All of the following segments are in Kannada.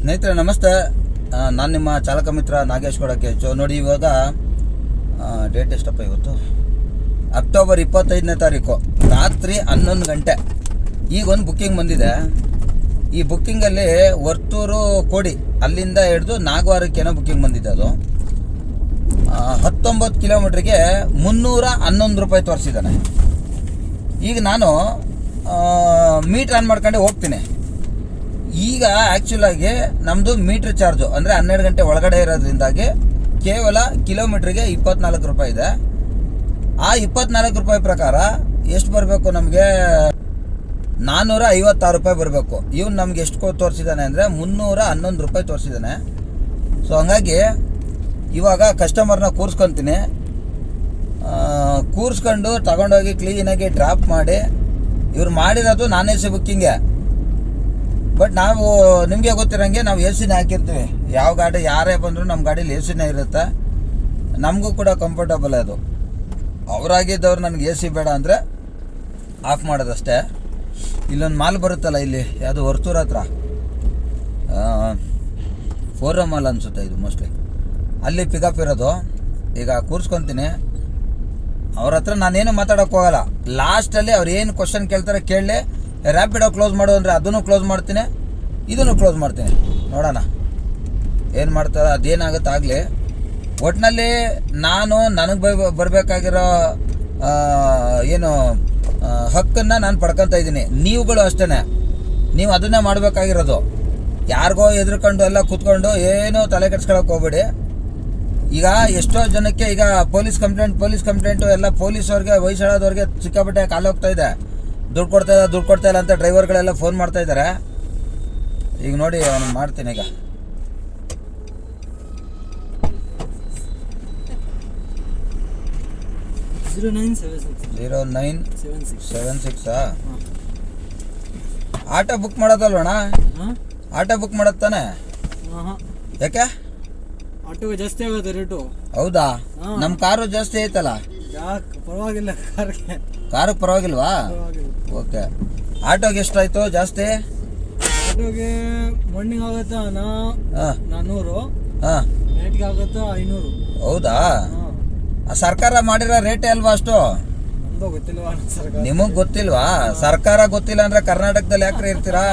ಸ್ನೇಹಿತರೆ ನಮಸ್ತೆ. ನಾನು ನಿಮ್ಮ ಚಾಲಕ ಮಿತ್ರ ನಾಗೇಶ್ ಕೊಡಕ್ಕೆ ನೋಡಿ. ಇವಾಗ ಡೇಟ್ ಎಷ್ಟಪ್ಪ ಇವತ್ತು? ಅಕ್ಟೋಬರ್ 25ನೇ ತಾರೀಕು ರಾತ್ರಿ 11 ಗಂಟೆ. ಈಗ ಒಂದು ಬುಕ್ಕಿಂಗ್ ಬಂದಿದೆ. ಈ ಬುಕ್ಕಿಂಗಲ್ಲಿ ವರ್ತೂರು ಕೋಡಿ ಅಲ್ಲಿಂದ ಹಿಡಿದು ನಾಗವಾರಕ್ಕೇನೋ ಬುಕ್ಕಿಂಗ್ ಬಂದಿದೆ. ಅದು 19 ಕಿಲೋಮೀಟ್ರಿಗೆ 311 ರೂಪಾಯಿ ತೋರಿಸಿದ್ದಾನೆ. ಈಗ ನಾನು ಮೀಟ್ರ್ ಆನ್ ಮಾಡ್ಕೊಂಡೆ ಹೋಗ್ತೀನಿ. ಈಗ ಆ್ಯಕ್ಚುಲಾಗಿ ನಮ್ಮದು ಮೀಟ್ರ್ ಚಾರ್ಜು ಅಂದರೆ 12 ಗಂಟೆ ಒಳಗಡೆ ಇರೋದ್ರಿಂದಾಗಿ ಕೇವಲ ಕಿಲೋಮೀಟ್ರಿಗೆ 24 ರೂಪಾಯಿ ಇದೆ. ಆ 24 ರೂಪಾಯಿ ಪ್ರಕಾರ ಎಷ್ಟು ಬರಬೇಕು? ನಮಗೆ 456 ರೂಪಾಯಿ ಬರಬೇಕು. ಇವನು ನಮ್ಗೆ ಎಷ್ಟು ತೋರಿಸಿದ್ದಾನೆ ಅಂದರೆ 311 ರೂಪಾಯಿ ತೋರಿಸಿದ್ದಾನೆ. ಸೊ ಹಂಗಾಗಿ ಇವಾಗ ಕಸ್ಟಮರ್ನ ಕೂರಿಸ್ಕೊತೀನಿ. ಕೂರಿಸ್ಕೊಂಡು ತಗೊಂಡೋಗಿ ಕ್ಲೀನಾಗಿ ಡ್ರಾಪ್ ಮಾಡಿ, ಇವ್ರು ಮಾಡಿರೋದು ನಾನ್ ಎ ಸಿ ಬುಕ್ಕಿಂಗೆ. ಬಟ್ ನಾವು ನಿಮಗೆ ಗೊತ್ತಿರೋಂಗೆ ನಾವು ಎ ಸಿನೇ ಹಾಕಿರ್ತೀವಿ. ಯಾವ ಗಾಡಿ ಯಾರೇ ಬಂದರೂ ನಮ್ಮ ಗಾಡೀಲಿ ಎ ಸಿನೇ ಇರುತ್ತೆ. ನಮಗೂ ಕೂಡ ಕಂಫರ್ಟಬಲ್ ಅದು. ಅವರಾಗಿದ್ದವ್ರು ನನಗೆ ಎ ಸಿ ಬೇಡ ಅಂದರೆ ಆಫ್ ಮಾಡೋದಷ್ಟೇ. ಇಲ್ಲೊಂದು ಮಾಲ್ ಬರುತ್ತಲ್ಲ, ಇಲ್ಲಿ ಯಾವುದು ವರ್ತೂರ್ ಹತ್ರ ಫೋರಮ್ ಮಾಲ್ ಅನಿಸುತ್ತೆ ಇದು ಮೋಸ್ಟ್ಲಿ. ಅಲ್ಲಿ ಪಿಕಪ್ ಇರೋದು. ಈಗ ಕೂರಿಸ್ಕೊತೀನಿ. ಅವ್ರ ಹತ್ರ ನಾನೇನು ಮಾತಾಡೋಕೆ ಹೋಗಲ್ಲ. ಲಾಸ್ಟಲ್ಲಿ ಅವ್ರು ಏನು ಕ್ವಶನ್ ಕೇಳ್ತಾರೆ ಕೇಳಲಿ. ರ್ಯಾಪಿಡೋ ಕ್ಲೋಸ್ ಮಾಡು ಅಂದರೆ ಅದನ್ನು ಕ್ಲೋಸ್ ಮಾಡ್ತೀನಿ, ಇದನ್ನು ಕ್ಲೋಸ್ ಮಾಡ್ತೀನಿ. ನೋಡೋಣ ಏನು ಮಾಡ್ತಾರೆ, ಅದೇನಾಗುತ್ತೆ ಆಗಲಿ. ಒಟ್ಟಿನಲ್ಲಿ ನನಗೆ ಬರಬೇಕಾಗಿರೋ ಏನು ಹಕ್ಕನ್ನು ನಾನು ಪಡ್ಕೊತಾ ಇದ್ದೀನಿ. ನೀವುಗಳು ಅಷ್ಟೇ, ನೀವು ಅದನ್ನೇ ಮಾಡಬೇಕಾಗಿರೋದು. ಯಾರಿಗೋ ಎದುರ್ಕೊಂಡು ಎಲ್ಲ ಕೂತ್ಕೊಂಡು ಏನೂ ತಲೆ ಕೆಡ್ಸ್ಕೊಳಕ್ಕೆ ಹೋಗ್ಬೇಡಿ. ಈಗ ಎಷ್ಟೋ ಜನಕ್ಕೆ ಈಗ ಪೊಲೀಸ್ ಕಂಪ್ಲೇಂಟು ಎಲ್ಲ ಪೊಲೀಸವ್ರಿಗೆ ವಯಸ್ಸಾದವ್ರಿಗೆ ಸಿಕ್ಕಾಪಟ್ಟೆ ಕಾಲು ಹೋಗ್ತಾ ಇದೆ. ದುಡ್ಡು ಕೊಡ್ತಾ ಇಲ್ಲ ಅಂತ ಡ್ರೈವರ್ಗಳೆಲ್ಲ ಫೋನ್ ಮಾಡ್ತಾ ಇದ್ದಾರೆ. ಈಗ ನೋಡಿ ಅವನು ಮಾಡ್ತೀನಿ. ಈಗ 0976 ಆಟೋ ಬುಕ್ ಮಾಡೋದಲ್ವಣ್ಣ? ಆಟೋ ಬುಕ್ ಮಾಡೋದು ಯಾಕೆ? ಆಟೋ ಜಾಸ್ತಿ ಆಗುತ್ತೆ ರೇಟು. ಹೌದಾ? ನಮ್ಮ ಕಾರು ಜಾಸ್ತಿ ಐತಲ್ಲ. ಪರವಾಗಿಲ್ಲ, ಕಾರು ಪರವಾಗಿಲ್ವಾ? ಓಕೆ. ಆಟೋಗೆ ಎಷ್ಟಾಯ್ತು ಜಾಸ್ತಿ? ಆಟೋಗೆ ಮಾರ್ನಿಂಗ್ ಆಗುತ್ತೆ 400, ನೈಟ್ಗೆ ಆಗುತ್ತೆ 500. ಹೌದಾ? ಸರ್ಕಾರ ಮಾಡಿರೋ ರೇಟೇ ಅಲ್ವಾ ಅಷ್ಟು? ಗೊತ್ತಿಲ್ವಾ? ನಿಮಗ್ ಗೊತ್ತಿಲ್ವಾ? ಸರ್ಕಾರ ಗೊತ್ತಿಲ್ಲ ಅಂದ್ರೆ ಕರ್ನಾಟಕದಲ್ಲಿ ಯಾಕ್ರೆ ಇರ್ತೀರಾ?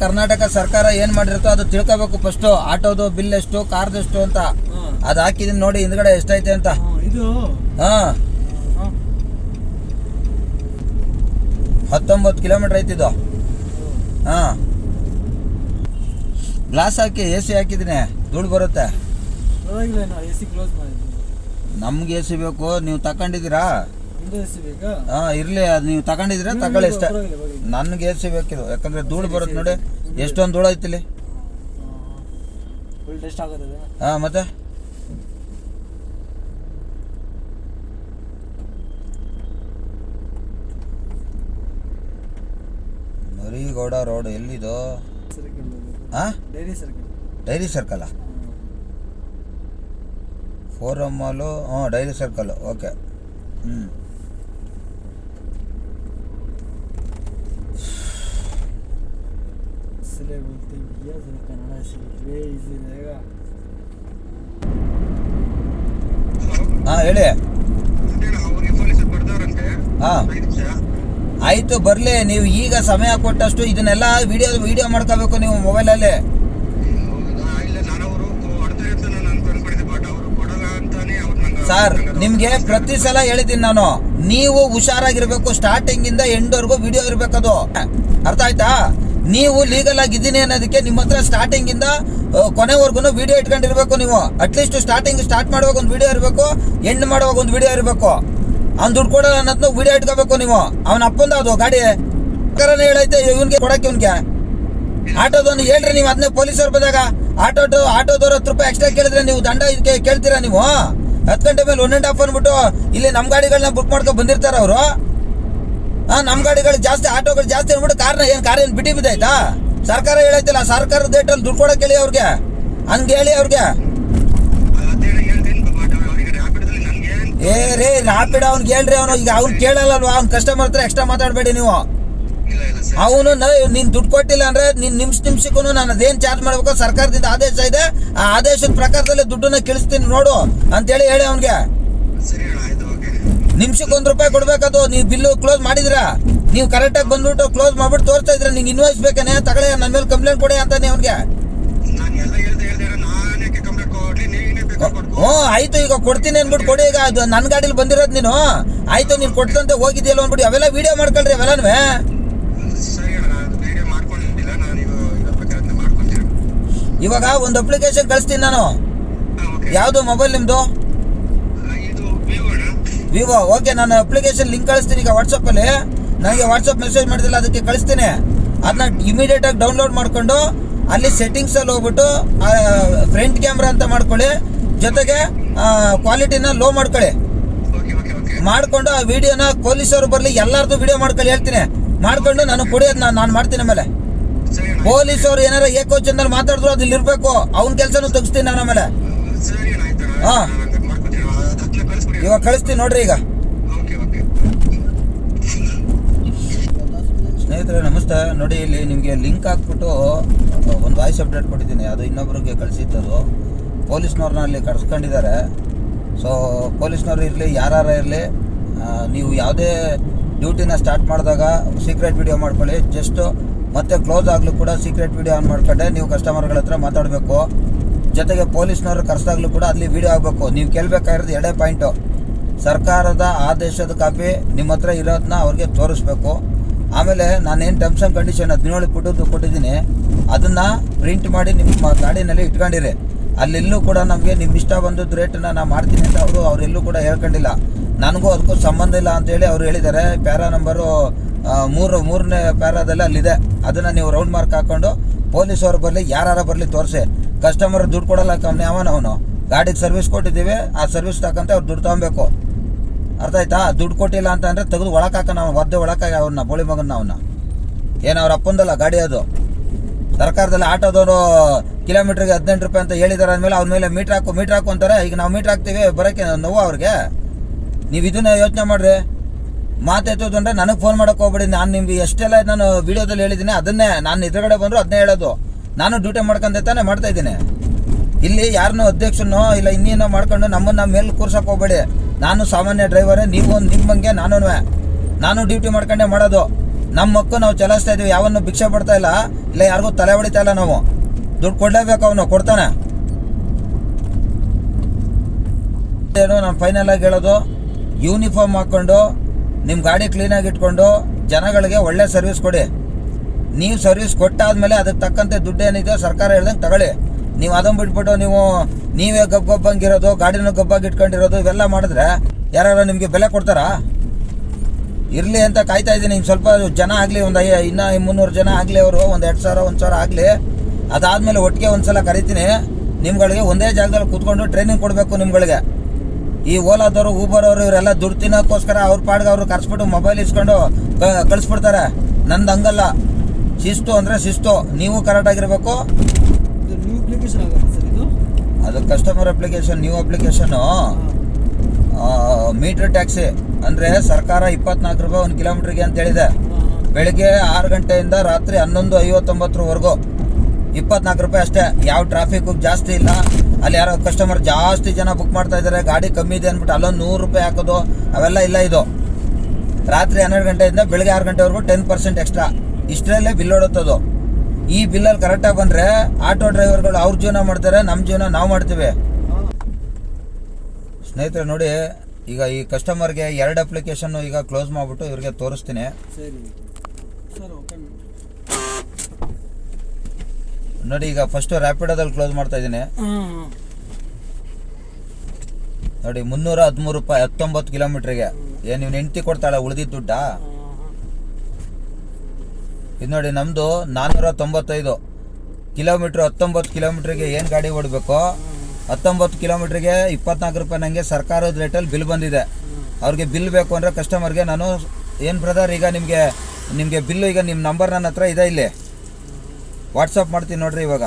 ಕರ್ನಾಟಕ ಸರ್ಕಾರ ಏನ್ ಮಾಡಿರುತ್ತೋ ಅದು ತಿಳ್ಕೋಬೇಕು ಫಸ್ಟ್. ಆಟೋದು ಬಿಲ್ ಎಷ್ಟು, ಕಾರ್ದು ಎಷ್ಟು ಅಂತ ಅದು ಹಾಕಿದೀನಿ ನೋಡಿ ಹಿಂದ್ಗಡೆ ಎಷ್ಟೈತೆ ಅಂತ. 19 ಕಿಲೋಮೀಟರ್ ಐತಿದ್ದು. ಗ್ಲಾಸ್ ಹಾಕಿ ಎ ಸಿ ಹಾಕಿದ್ದೀನಿ, ದುಡ್ಡು ಬರುತ್ತೆ. ನಮ್ಗೆ ಎ ಸಿ ಬೇಕು. ನೀವು ತಗೊಂಡಿದ್ದೀರಾ? ಇರ್ಲಿ, ಅದು ನೀವು ತಗೊಂಡಿದ್ದೀರಾ ತಗೊಳ್ಳಿ ಇಷ್ಟ. ನನ್ಗೆ ಎ ಸಿ ಬೇಕಿದು, ಯಾಕಂದ್ರೆ ಧೂಳು ಬರುತ್ತೆ ನೋಡಿ. ಎಷ್ಟೊಂದು ಧೂಳು ಐತಿಲಿ. ಮತ್ತೆ ಮರಿಗೌಡ ರೋಡ್ ಎಲ್ಲಿದು? Dairy circle, forum mall, dairy circle. Okay. ಹೇಳಿ. ಆಯ್ತು, ಬರ್ಲಿ. ನೀವು ಈಗ ಸಮಯ ಕೊಟ್ಟಷ್ಟು ಇದನ್ನೆಲ್ಲ ವಿಡಿಯೋ ಮಾಡ್ಕೋಬೇಕು ನೀವು ಮೊಬೈಲಲ್ಲಿ. ಸರ್, ನಿಮ್ಗೆ ಪ್ರತಿ ಸಲ ಹೇಳಿದ್ದೀನಿ ನಾನು, ನೀವು ಹುಷಾರಾಗಿರ್ಬೇಕು. ಸ್ಟಾರ್ಟಿಂಗ್ ಇಂದ ಎಂಡ್ವರೆಗೂ ವಿಡಿಯೋ ಇರ್ಬೇಕದು. ಅರ್ಥ ಆಯ್ತಾ? ನೀವು ಲೀಗಲ್ ಆಗಿದ್ದೀನಿ ಅನ್ನೋದಕ್ಕೆ ನಿಮ್ಮ ಹತ್ರ ಸ್ಟಾರ್ಟಿಂಗ್ ಇಂದ ಕೊನೆವರೆಗೂ ವಿಡಿಯೋ ಇಟ್ಕೊಂಡಿರ್ಬೇಕು. ನೀವು ಅಟ್ಲೀಸ್ಟ್ ಸ್ಟಾರ್ಟ್ ಮಾಡುವಾಗ ಒಂದು ವಿಡಿಯೋ ಇರಬೇಕು, ಎಂಡ್ ಮಾಡುವಾಗ ಒಂದು ವಿಡಿಯೋ ಇರಬೇಕು. ಅವ್ನು ದುಡ್ಡು ಕೊಡೋಲ್ಲ ಅನ್ನೋದನ್ನ ವಿಡಿಯೋ ಇಟ್ಕೋಬೇಕು ನೀವು. ಅವನ ಅಪ್ಪಂದ ಅದು ಗಾಡಿ ಕರನೇ ಹೇಳೈತೆ ಇವನ್ಗೆ ಕೊಡಕ್ಕೆ. ಇವನ್ಗೆ ಆಟೋದನ್ನು ಹೇಳ್ರಿ ನೀವು. ಅದನ್ನೇ ಪೊಲೀಸರು ಬಂದಾಗ ಆಟೋದವ್ರು 10 ರೂಪಾಯಿ ಎಕ್ಸ್ಟ್ರಾ ಕೇಳಿದ್ರೆ ನೀವು ದಂಡ ಇದಕ್ಕೆ ಕೇಳ್ತೀರಾ? ನೀವು 10 ಗಂಟೆ ಮೇಲೆ 1.5 ಅಂದ್ಬಿಟ್ಟು ಇಲ್ಲಿ ನಮ್ಮ ಗಾಡಿಗಳನ್ನ ಬುಕ್ ಮಾಡ್ಕೊಂಡು ಬಂದಿರ್ತಾರ ಅವರು. ನಮ್ಮ ಗಾಡಿಗಳು ಜಾಸ್ತಿ, ಆಟೋಗಳು ಜಾಸ್ತಿ ಅಂದ್ಬಿಟ್ಟು ಕಾರ್ ಏನು ಬಿಟ್ಟು ಬಿದ್ದಾಯ್ತಾ? ಸರ್ಕಾರ ಹೇಳೈತಿಲ್ಲ, ಸರ್ಕಾರದ ಡೇಟಲ್ಲಿ ದುಡ್ಡು ಕೊಡಕ್ಕೆ ಹೇಳಿ ಅವ್ರಿಗೆ. ಹಂಗೆ ಹೇಳಿ ಅವ್ರಿಗೆ. ರೇ ರ್ಯಾಪಿಡ್ ಅವ್ನಿಗೆ ಹೇಳ್ರಿ. ಅವನು ಈಗ ಅವ್ನು ಕೇಳಲ್ಲಲ್ವಾ? ಅವ್ನ ಕಸ್ಟಮರ್ ಹತ್ರ ಎಕ್ಸ್ಟ್ರಾ ಮಾತಾಡಬೇಡಿ ನೀವು. ಅವನು ನೀನ್ ದುಡ್ಡು ಕೊಟ್ಟಿಲ್ಲ ಅಂದ್ರೆ ನೀನ್ ನಿಮಿಷಕ್ಕೂ ನಾನು ಅದೇನ್ ಚಾರ್ಜ್ ಮಾಡ್ಬೇಕು, ಸರ್ಕಾರದಿಂದ ಆದೇಶ ಇದೆ, ಆ ಆದೇಶದ ಪ್ರಕಾರದಲ್ಲಿ ದುಡ್ಡನ್ನ ಕಳಿಸ್ತೀನಿ ನೋಡು ಅಂತೇಳಿ ಹೇಳಿ ಅವನ್ಗೆ. ನಿಮಿಷಕ್ಕೆ ₹1 ಕೊಡ್ಬೇಕದು. ನೀವು ಬಿಲ್ಲು ಕ್ಲೋಸ್ ಮಾಡಿದಿರಾ, ನೀವು ಕರೆಕ್ಟಾಗಿ ಬಂದ್ಬಿಟ್ಟು ಕ್ಲೋಸ್ ಮಾಡ್ಬಿಟ್ಟು ತೋರಿಸ್ತಾ ಇದ್ರೆ ನಿಂಗೆ ಇನ್ವಾಯ್ಸ್ ಬೇಕೇನೆ, ತಗೊಳ್ಳಿ ನನ್ನ ಮೇಲೆ ಕಂಪ್ಲೇಂಟ್ ಕೊಡಿ ಅಂತಾನೆ ಅವ್ನಿಗೆ. ಹ್ಞೂ ಆಯ್ತು, ಈಗ ಕೊಡ್ತೀನಿ ಅನ್ಬಿಟ್ಟು ಕೊಡಿ. ಈಗ ಅದು ನನ್ನ ಗಾಡೀಲಿ ಬಂದಿರೋದು ನೀನು, ಆಯ್ತು ನೀನು ಕೊಡ್ತಂತೆ ಹೋಗಿದ್ಯಲ್ಲ ಅಂದ್ಬಿಟ್ಟು ಅವೆಲ್ಲ ವಿಡಿಯೋ ಮಾಡ್ಕೊಳ್ರಿ ಅವೆಲ್ಲನೂ. ಇವಾಗ ಒಂದು ಅಪ್ಲಿಕೇಶನ್ ಕಳಿಸ್ತೀನಿ ನಾನು. ಯಾವುದು ಮೊಬೈಲ್ ನಿಮ್ಮದು? ವಿವೋ. ಓಕೆ, ನಾನು ಅಪ್ಲಿಕೇಶನ್ ಲಿಂಕ್ ಕಳಿಸ್ತೀನಿ ಈಗ ವಾಟ್ಸಪ್ಪಲ್ಲಿ. ನನಗೆ ವಾಟ್ಸಪ್ ಮೆಸೇಜ್ ಮಾಡಿದಿಲ್ಲ, ಅದಕ್ಕೆ ಕಳಿಸ್ತೀನಿ. ಅದನ್ನ ಇಮಿಡಿಯೇಟಾಗಿ ಡೌನ್ಲೋಡ್ ಮಾಡಿಕೊಂಡು ಅಲ್ಲಿ ಸೆಟ್ಟಿಂಗ್ಸಲ್ಲಿ ಹೋಗ್ಬಿಟ್ಟು ಫ್ರಂಟ್ ಕ್ಯಾಮ್ರಾ ಅಂತ ಮಾಡ್ಕೊಳ್ಳಿ, ಜೊತೆಗೆ ಕ್ವಾಲಿಟಿನ ಲೋ ಮಾಡ್ಕೊಳ್ಳಿ. ಮಾಡ್ಕೊಂಡು ಆ ವಿಡಿಯೋನ ಪೊಲೀಸರು ಬರಲಿ ಎಲ್ಲರದ್ದು ವಿಡಿಯೋ ಮಾಡ್ಕೊಳ್ಳಿ ಹೇಳ್ತೀನಿ. ಮಾಡ್ಕೊಂಡು ನಾನು ಕೊಡೋದು ನಾನು ಮಾಡ್ತೀನಿ. ಆಮೇಲೆ ಪೊಲೀಸರು ಏನಾರ ಏಕೋಚಂದಲ್ಲಿ ಮಾತಾಡಿದ್ರು ಅದಿಲ್ಲಿ ಇರಬೇಕು, ಅವ್ನ ಕೆಲಸನೂ ತೆಗಿಸ್ತೀನಿ ನಾನು ಆಮೇಲೆ. ಹಾಂ, ಇವಾಗ ಕಳಿಸ್ತೀನಿ ನೋಡ್ರಿ. ಈಗ ಸ್ನೇಹಿತರೆ ನಮಸ್ತೆ. ನೋಡಿ, ಇಲ್ಲಿ ನಿಮಗೆ ಲಿಂಕ್ ಹಾಕ್ಬಿಟ್ಟು ಒಂದು ವಾಯ್ಸ್ ಅಪ್ಡೇಟ್ ಕೊಟ್ಟಿದ್ದೀನಿ. ಅದು ಇನ್ನೊಬ್ರಿಗೆ ಕಳಿಸಿದ್ದದು. ಪೊಲೀಸ್ನವ್ರನ್ನ ಅಲ್ಲಿ ಕರ್ಸ್ಕೊಂಡಿದ್ದಾರೆ. ಸೊ ಪೊಲೀಸ್ನವ್ರು ಇರಲಿ ಯಾರು ಇರಲಿ, ನೀವು ಯಾವುದೇ ಡ್ಯೂಟಿನ ಸ್ಟಾರ್ಟ್ ಮಾಡಿದಾಗ ಸೀಕ್ರೆಟ್ ವಿಡಿಯೋ ಮಾಡ್ಕೊಳ್ಳಿ. ಜಸ್ಟು ಮತ್ತೆ ಕ್ಲೋಸ್ ಆಗಲು ಕೂಡ ಸೀಕ್ರೆಟ್ ವಿಡಿಯೋ ಆನ್ ಮಾಡ್ಕೊಂಡೆ ನೀವು ಕಸ್ಟಮರ್ಗಳ ಹತ್ರ ಮಾತಾಡಬೇಕು. ಜೊತೆಗೆ ಪೊಲೀಸ್ನವ್ರು ಕರೆಸ್ದಾಗಲೂ ಕೂಡ ಅಲ್ಲಿ ವಿಡಿಯೋ ಆಗಬೇಕು. ನೀವು ಕೇಳಬೇಕಾಗಿರೋದು ಎರಡೇ ಪಾಯಿಂಟು, ಸರ್ಕಾರದ ಆದೇಶದ ಕಾಪಿ ನಿಮ್ಮ ಹತ್ರ ಇರೋದನ್ನ ಅವ್ರಿಗೆ ತೋರಿಸ್ಬೇಕು. ಆಮೇಲೆ ನಾನೇನು ಟರ್ಮ್ಸ್ ಆ್ಯಂಡ್ ಕಂಡೀಷನ್ 17 ಪುಟದ್ದು ಕೊಟ್ಟಿದ್ದೀನಿ, ಅದನ್ನು ಪ್ರಿಂಟ್ ಮಾಡಿ ನಿಮ್ಮ ಗಾಡಿನಲ್ಲಿ ಇಟ್ಕೊಂಡಿರಿ. ಅಲ್ಲೆಲ್ಲೂ ಕೂಡ ನಮಗೆ ನಿಮ್ಮ ಇಷ್ಟ ಬಂದದ್ದು ರೇಟನ್ನ ನಾನು ಮಾಡ್ತೀನಿ ಅಂತ ಅವರೆಲ್ಲೂ ಕೂಡ ಹೇಳ್ಕೊಂಡಿಲ್ಲ. ನನಗೂ ಅದಕ್ಕೂ ಸಂಬಂಧ ಇಲ್ಲ ಅಂತೇಳಿ ಅವ್ರು ಹೇಳಿದ್ದಾರೆ. ಪ್ಯಾರಾ ನಂಬರು 3ನೇ ಪ್ಯಾರಾದಲ್ಲಿ ಅಲ್ಲಿದೆ. ಅದನ್ನು ನೀವು ರೌಂಡ್ ಮಾರ್ಕ್ ಹಾಕ್ಕೊಂಡು ಪೊಲೀಸವ್ರು ಬರಲಿ ಯಾರು ಬರಲಿ ತೋರಿಸಿ. ಕಸ್ಟಮರ್ ದುಡ್ಡು ಕೊಡಲ್ಲ ಕಮ್ಮಿ ಅವನು ಗಾಡಿಗೆ ಸರ್ವಿಸ್ ಕೊಟ್ಟಿದ್ದೀವಿ, ಆ ಸರ್ವಿಸ್ ತಕ್ಕಂತೆ ಅವ್ರು ದುಡ್ಡು ತೊಗೊಬೇಕು. ಅರ್ಥ ಆಯ್ತಾ? ದುಡ್ಡು ಕೊಟ್ಟಿಲ್ಲ ಅಂತ ಅಂದರೆ ತೆಗೆದು ಒಳಕಾಕ ನಾವು ಒದ್ದೆ ಒಳಕಾಗ ಅವ್ರನ್ನ ಬೋಳಿ ಮಗನ್ನ ಅವನ್ನ ಏನು ಅವ್ರ ಅಪ್ಪಂದಲ್ಲ ಗಾಡಿ. ಅದು ಸರ್ಕಾರದಲ್ಲಿ ಆಟೋದವರು ಕಿಲೋಮೀಟ್ರಿಗೆ ₹18 ಅಂತ ಹೇಳಿದಾರೆ. ಅಂದಮೇಲೆ ಅವ್ರ ಮೇಲೆ ಮೀಟ್ರ್ ಹಾಕು ಅಂತಾರೆ. ಈಗ ನಾವು ಮೀಟ್ರ್ ಹಾಕ್ತೀವಿ, ಬರೋಕ್ಕೆ ನೋವು ಅವ್ರಿಗೆ. ನೀವು ಇದನ್ನ ಯೋಚನೆ ಮಾಡಿರಿ. ಮಾತೆತ್ತೋದು ಅಂದರೆ ನನಗೆ ಫೋನ್ ಮಾಡೋಕೆ ಹೋಗ್ಬೇಡಿ. ನಾನು ನಿಮ್ಗೆ ಎಷ್ಟೆಲ್ಲ ನಾನು ವೀಡಿಯೋದಲ್ಲಿ ಹೇಳಿದ್ದೀನಿ ಅದನ್ನೇ, ನಾನು ಎದುರುಗಡೆ ಬಂದರೂ ಅದನ್ನೇ ಹೇಳೋದು. ನಾನು ಡ್ಯೂಟಿ ಮಾಡ್ಕೊಂತ ತಾನೇ ಮಾಡ್ತಾ ಇದ್ದೀನಿ. ಇಲ್ಲಿ ಯಾರನ್ನೋ ಅಧ್ಯಕ್ಷನೋ ಇಲ್ಲ ಇನ್ನೇನೋ ಮಾಡ್ಕೊಂಡು ನಮ್ಮನ್ನು ಮೇಲೆ ಕೂರ್ಸೋಕೆ ಹೋಗ್ಬೇಡಿ. ನಾನು ಸಾಮಾನ್ಯ ಡ್ರೈವರೇ, ನೀವು ನಿಮ್ಮಂಗೆ ನಾನು ಡ್ಯೂಟಿ ಮಾಡ್ಕೊಂಡೇ ಮಾಡೋದು. ನಮ್ಮ ಮಕ್ಕಳು ನಾವು ಚಲಾಯಿಸ್ತಾ ಇದ್ದೀವಿ, ಯಾವನ್ನು ಭಿಕ್ಷೆ ಪಡ್ತಾ ಇಲ್ಲ ಯಾರಿಗೂ ತಲೆ ಹೊಡಿತಾ ಇಲ್ಲ. ನಾವು ದುಡ್ಡು ಕೊಡಲೇಬೇಕು, ಅವನು ಕೊಡ್ತಾನೆ. ಏನು ನಾನು ಫೈನಲ್ ಆಗಿ ಹೇಳೋದು, ಯೂನಿಫಾರ್ಮ್ ಹಾಕ್ಕೊಂಡು ನಿಮ್ಮ ಗಾಡಿ ಕ್ಲೀನಾಗಿ ಇಟ್ಕೊಂಡು ಜನಗಳಿಗೆ ಒಳ್ಳೆ ಸರ್ವಿಸ್ ಕೊಡಿ. ನೀವು ಸರ್ವಿಸ್ ಕೊಟ್ಟಾದ್ಮೇಲೆ ಅದಕ್ಕೆ ತಕ್ಕಂತೆ ದುಡ್ಡು ಏನಿದೆ ಸರ್ಕಾರ ಹೇಳ್ದಂಗೆ ತಗೊಳ್ಳಿ. ನೀವು ಅದನ್ನು ಬಿಟ್ಬಿಟ್ಟು ನೀವೇ ಗಬ್ಬಂಗಿರೋದು, ಗಾಡಿನೂ ಗಬ್ಬಾಗಿ ಇಟ್ಕೊಂಡಿರೋದು, ಇವೆಲ್ಲ ಮಾಡಿದ್ರೆ ಯಾರು ನಿಮಗೆ ಬೆಲೆ ಕೊಡ್ತಾರಾ? ಇರಲಿ ಅಂತ ಕಾಯ್ತಾ ಇದ್ದೀನಿ. ಇನ್ನು ಸ್ವಲ್ಪ ಜನ ಆಗಲಿ, ಒಂದು ಇನ್ನೂ 300 ಜನ ಆಗಲಿ, ಅವರು ಒಂದು 2000 1000 ಆಗಲಿ. ಅದಾದಮೇಲೆ ಒಟ್ಟಿಗೆ ಒಂದ್ಸಲ ಕರಿತೀನಿ. ನಿಮ್ಗಳಿಗೆ ಒಂದೇ ಜಾಗದಲ್ಲಿ ಕೂತ್ಕೊಂಡು ಟ್ರೈನಿಂಗ್ ಕೊಡಬೇಕು ನಿಮ್ಗಳಿಗೆ. ಈ ಓಲಾದವರು ಊಬರ್ ಅವರು ಇವರೆಲ್ಲ ದುಡ್ಡು ತಿನ್ನೋಕ್ಕೋಸ್ಕರ ಅವ್ರ ಪಾಡ್ಗೆ ಅವರು ಕರ್ಸ್ಬಿಟ್ಟು ಮೊಬೈಲ್ ಇಸ್ಕೊಂಡು ಕಳಿಸ್ಬಿಡ್ತಾರೆ. ನಂದು ಹಂಗಲ್ಲ. ಶಿಸ್ತು ಅಂದರೆ ಶಿಸ್ತು. ನೀವು ಕರೆಕ್ಟಾಗಿರ್ಬೇಕು. ಅದು ಕಸ್ಟಮರ್ ಅಪ್ಲಿಕೇಶನ್, ನ್ಯೂ ಅಪ್ಲಿಕೇಶನ್ನು. ಮೀಟ್ರ್ ಟ್ಯಾಕ್ಸಿ ಅಂದರೆ ಸರ್ಕಾರ ₹24 1 ಕಿಲೋಮೀಟ್ರಿಗೆ ಅಂತ ಹೇಳಿದೆ. ಬೆಳಿಗ್ಗೆ 6 ಗಂಟೆಯಿಂದ ರಾತ್ರಿ 11:59ವರೆಗೂ ₹24 ಅಷ್ಟೇ. ಯಾವ ಟ್ರಾಫಿಕ್ ಜಾಸ್ತಿ ಇಲ್ಲ. ಅಲ್ಲಿ ಯಾರೋ ಕಸ್ಟಮರ್ ಜಾಸ್ತಿ ಜನ ಬುಕ್ ಮಾಡ್ತಾ ಇದ್ದಾರೆ, ಗಾಡಿ ಕಮ್ಮಿ ಇದೆ ಅಂದ್ಬಿಟ್ಟು ಅಲ್ಲೊಂದು ₹100 ಹಾಕೋದು ಅವೆಲ್ಲ ಇಲ್ಲ. ಇದು ರಾತ್ರಿ 12 ಗಂಟೆಯಿಂದ ಬೆಳಗ್ಗೆ 6 ಗಂಟೆವರೆಗೂ 10% ಎಕ್ಸ್ಟ್ರಾ. ಇಷ್ಟರಲ್ಲೇ ಬಿಲ್ ಹೊಡುತ್ತದು. ಈ ಬಿಲ್ಲಲ್ಲಿ ಕರೆಕ್ಟಾಗಿ ಬಂದರೆ ಆಟೋ ಡ್ರೈವರ್ಗಳು ಅವ್ರ ಜೀವನ ಮಾಡ್ತಾರೆ, ನಮ್ಮ ಜೀವನ ನಾವು ಮಾಡ್ತೀವಿ. ಸ್ನೇಹಿತರೆ ನೋಡಿ, ಈಗ ಈ ಕಸ್ಟಮರ್ಗೆ 2 ಅಪ್ಲಿಕೇಶನ್ನು ಈಗ ಕ್ಲೋಸ್ ಮಾಡಿಬಿಟ್ಟು ಇವ್ರಿಗೆ ತೋರಿಸ್ತೀನಿ. ನೋಡಿ, ಈಗ ಫಸ್ಟ್ ರ್ಯಾಪಿಡೋದಲ್ಲಿ ಕ್ಲೋಸ್ ಮಾಡ್ತಾ ಇದ್ದೀನಿ. ನೋಡಿ, ₹313 19 ಕಿಲೋಮೀಟ್ರಿಗೆ. ಏನು ನೀವು ಹೆಂಡ್ತಿ ಕೊಡ್ತಾಳೆ ಉಳಿದಿದ್ದ ದುಡ್ಡ? ಇದು ನೋಡಿ, ನಮ್ಮದು 495 ಕಿಲೋಮೀಟ್ರ್. 19 ಕಿಲೋಮೀಟ್ರಿಗೆ ಏನು ಗಾಡಿ ಓಡಬೇಕು? 19 ಕಿಲೋಮೀಟ್ರಿಗೆ ₹24 ನನಗೆ ಸರ್ಕಾರದ ರೇಟಲ್ಲಿ ಬಿಲ್ ಬಂದಿದೆ. ಅವ್ರಿಗೆ ಬಿಲ್ ಬೇಕು ಅಂದರೆ ಕಸ್ಟಮರ್ಗೆ ನಾನು ಏನು ಬ್ರದರ್, ಈಗ ನಿಮಗೆ ಬಿಲ್ಲು ಈಗ ನಿಮ್ಮ ನಂಬರ್ ನನ್ನ ಹತ್ರ ಇದೆ, ಇಲ್ಲಿ ವಾಟ್ಸಪ್ ಮಾಡ್ತೀನಿ ನೋಡ್ರಿ. ಇವಾಗ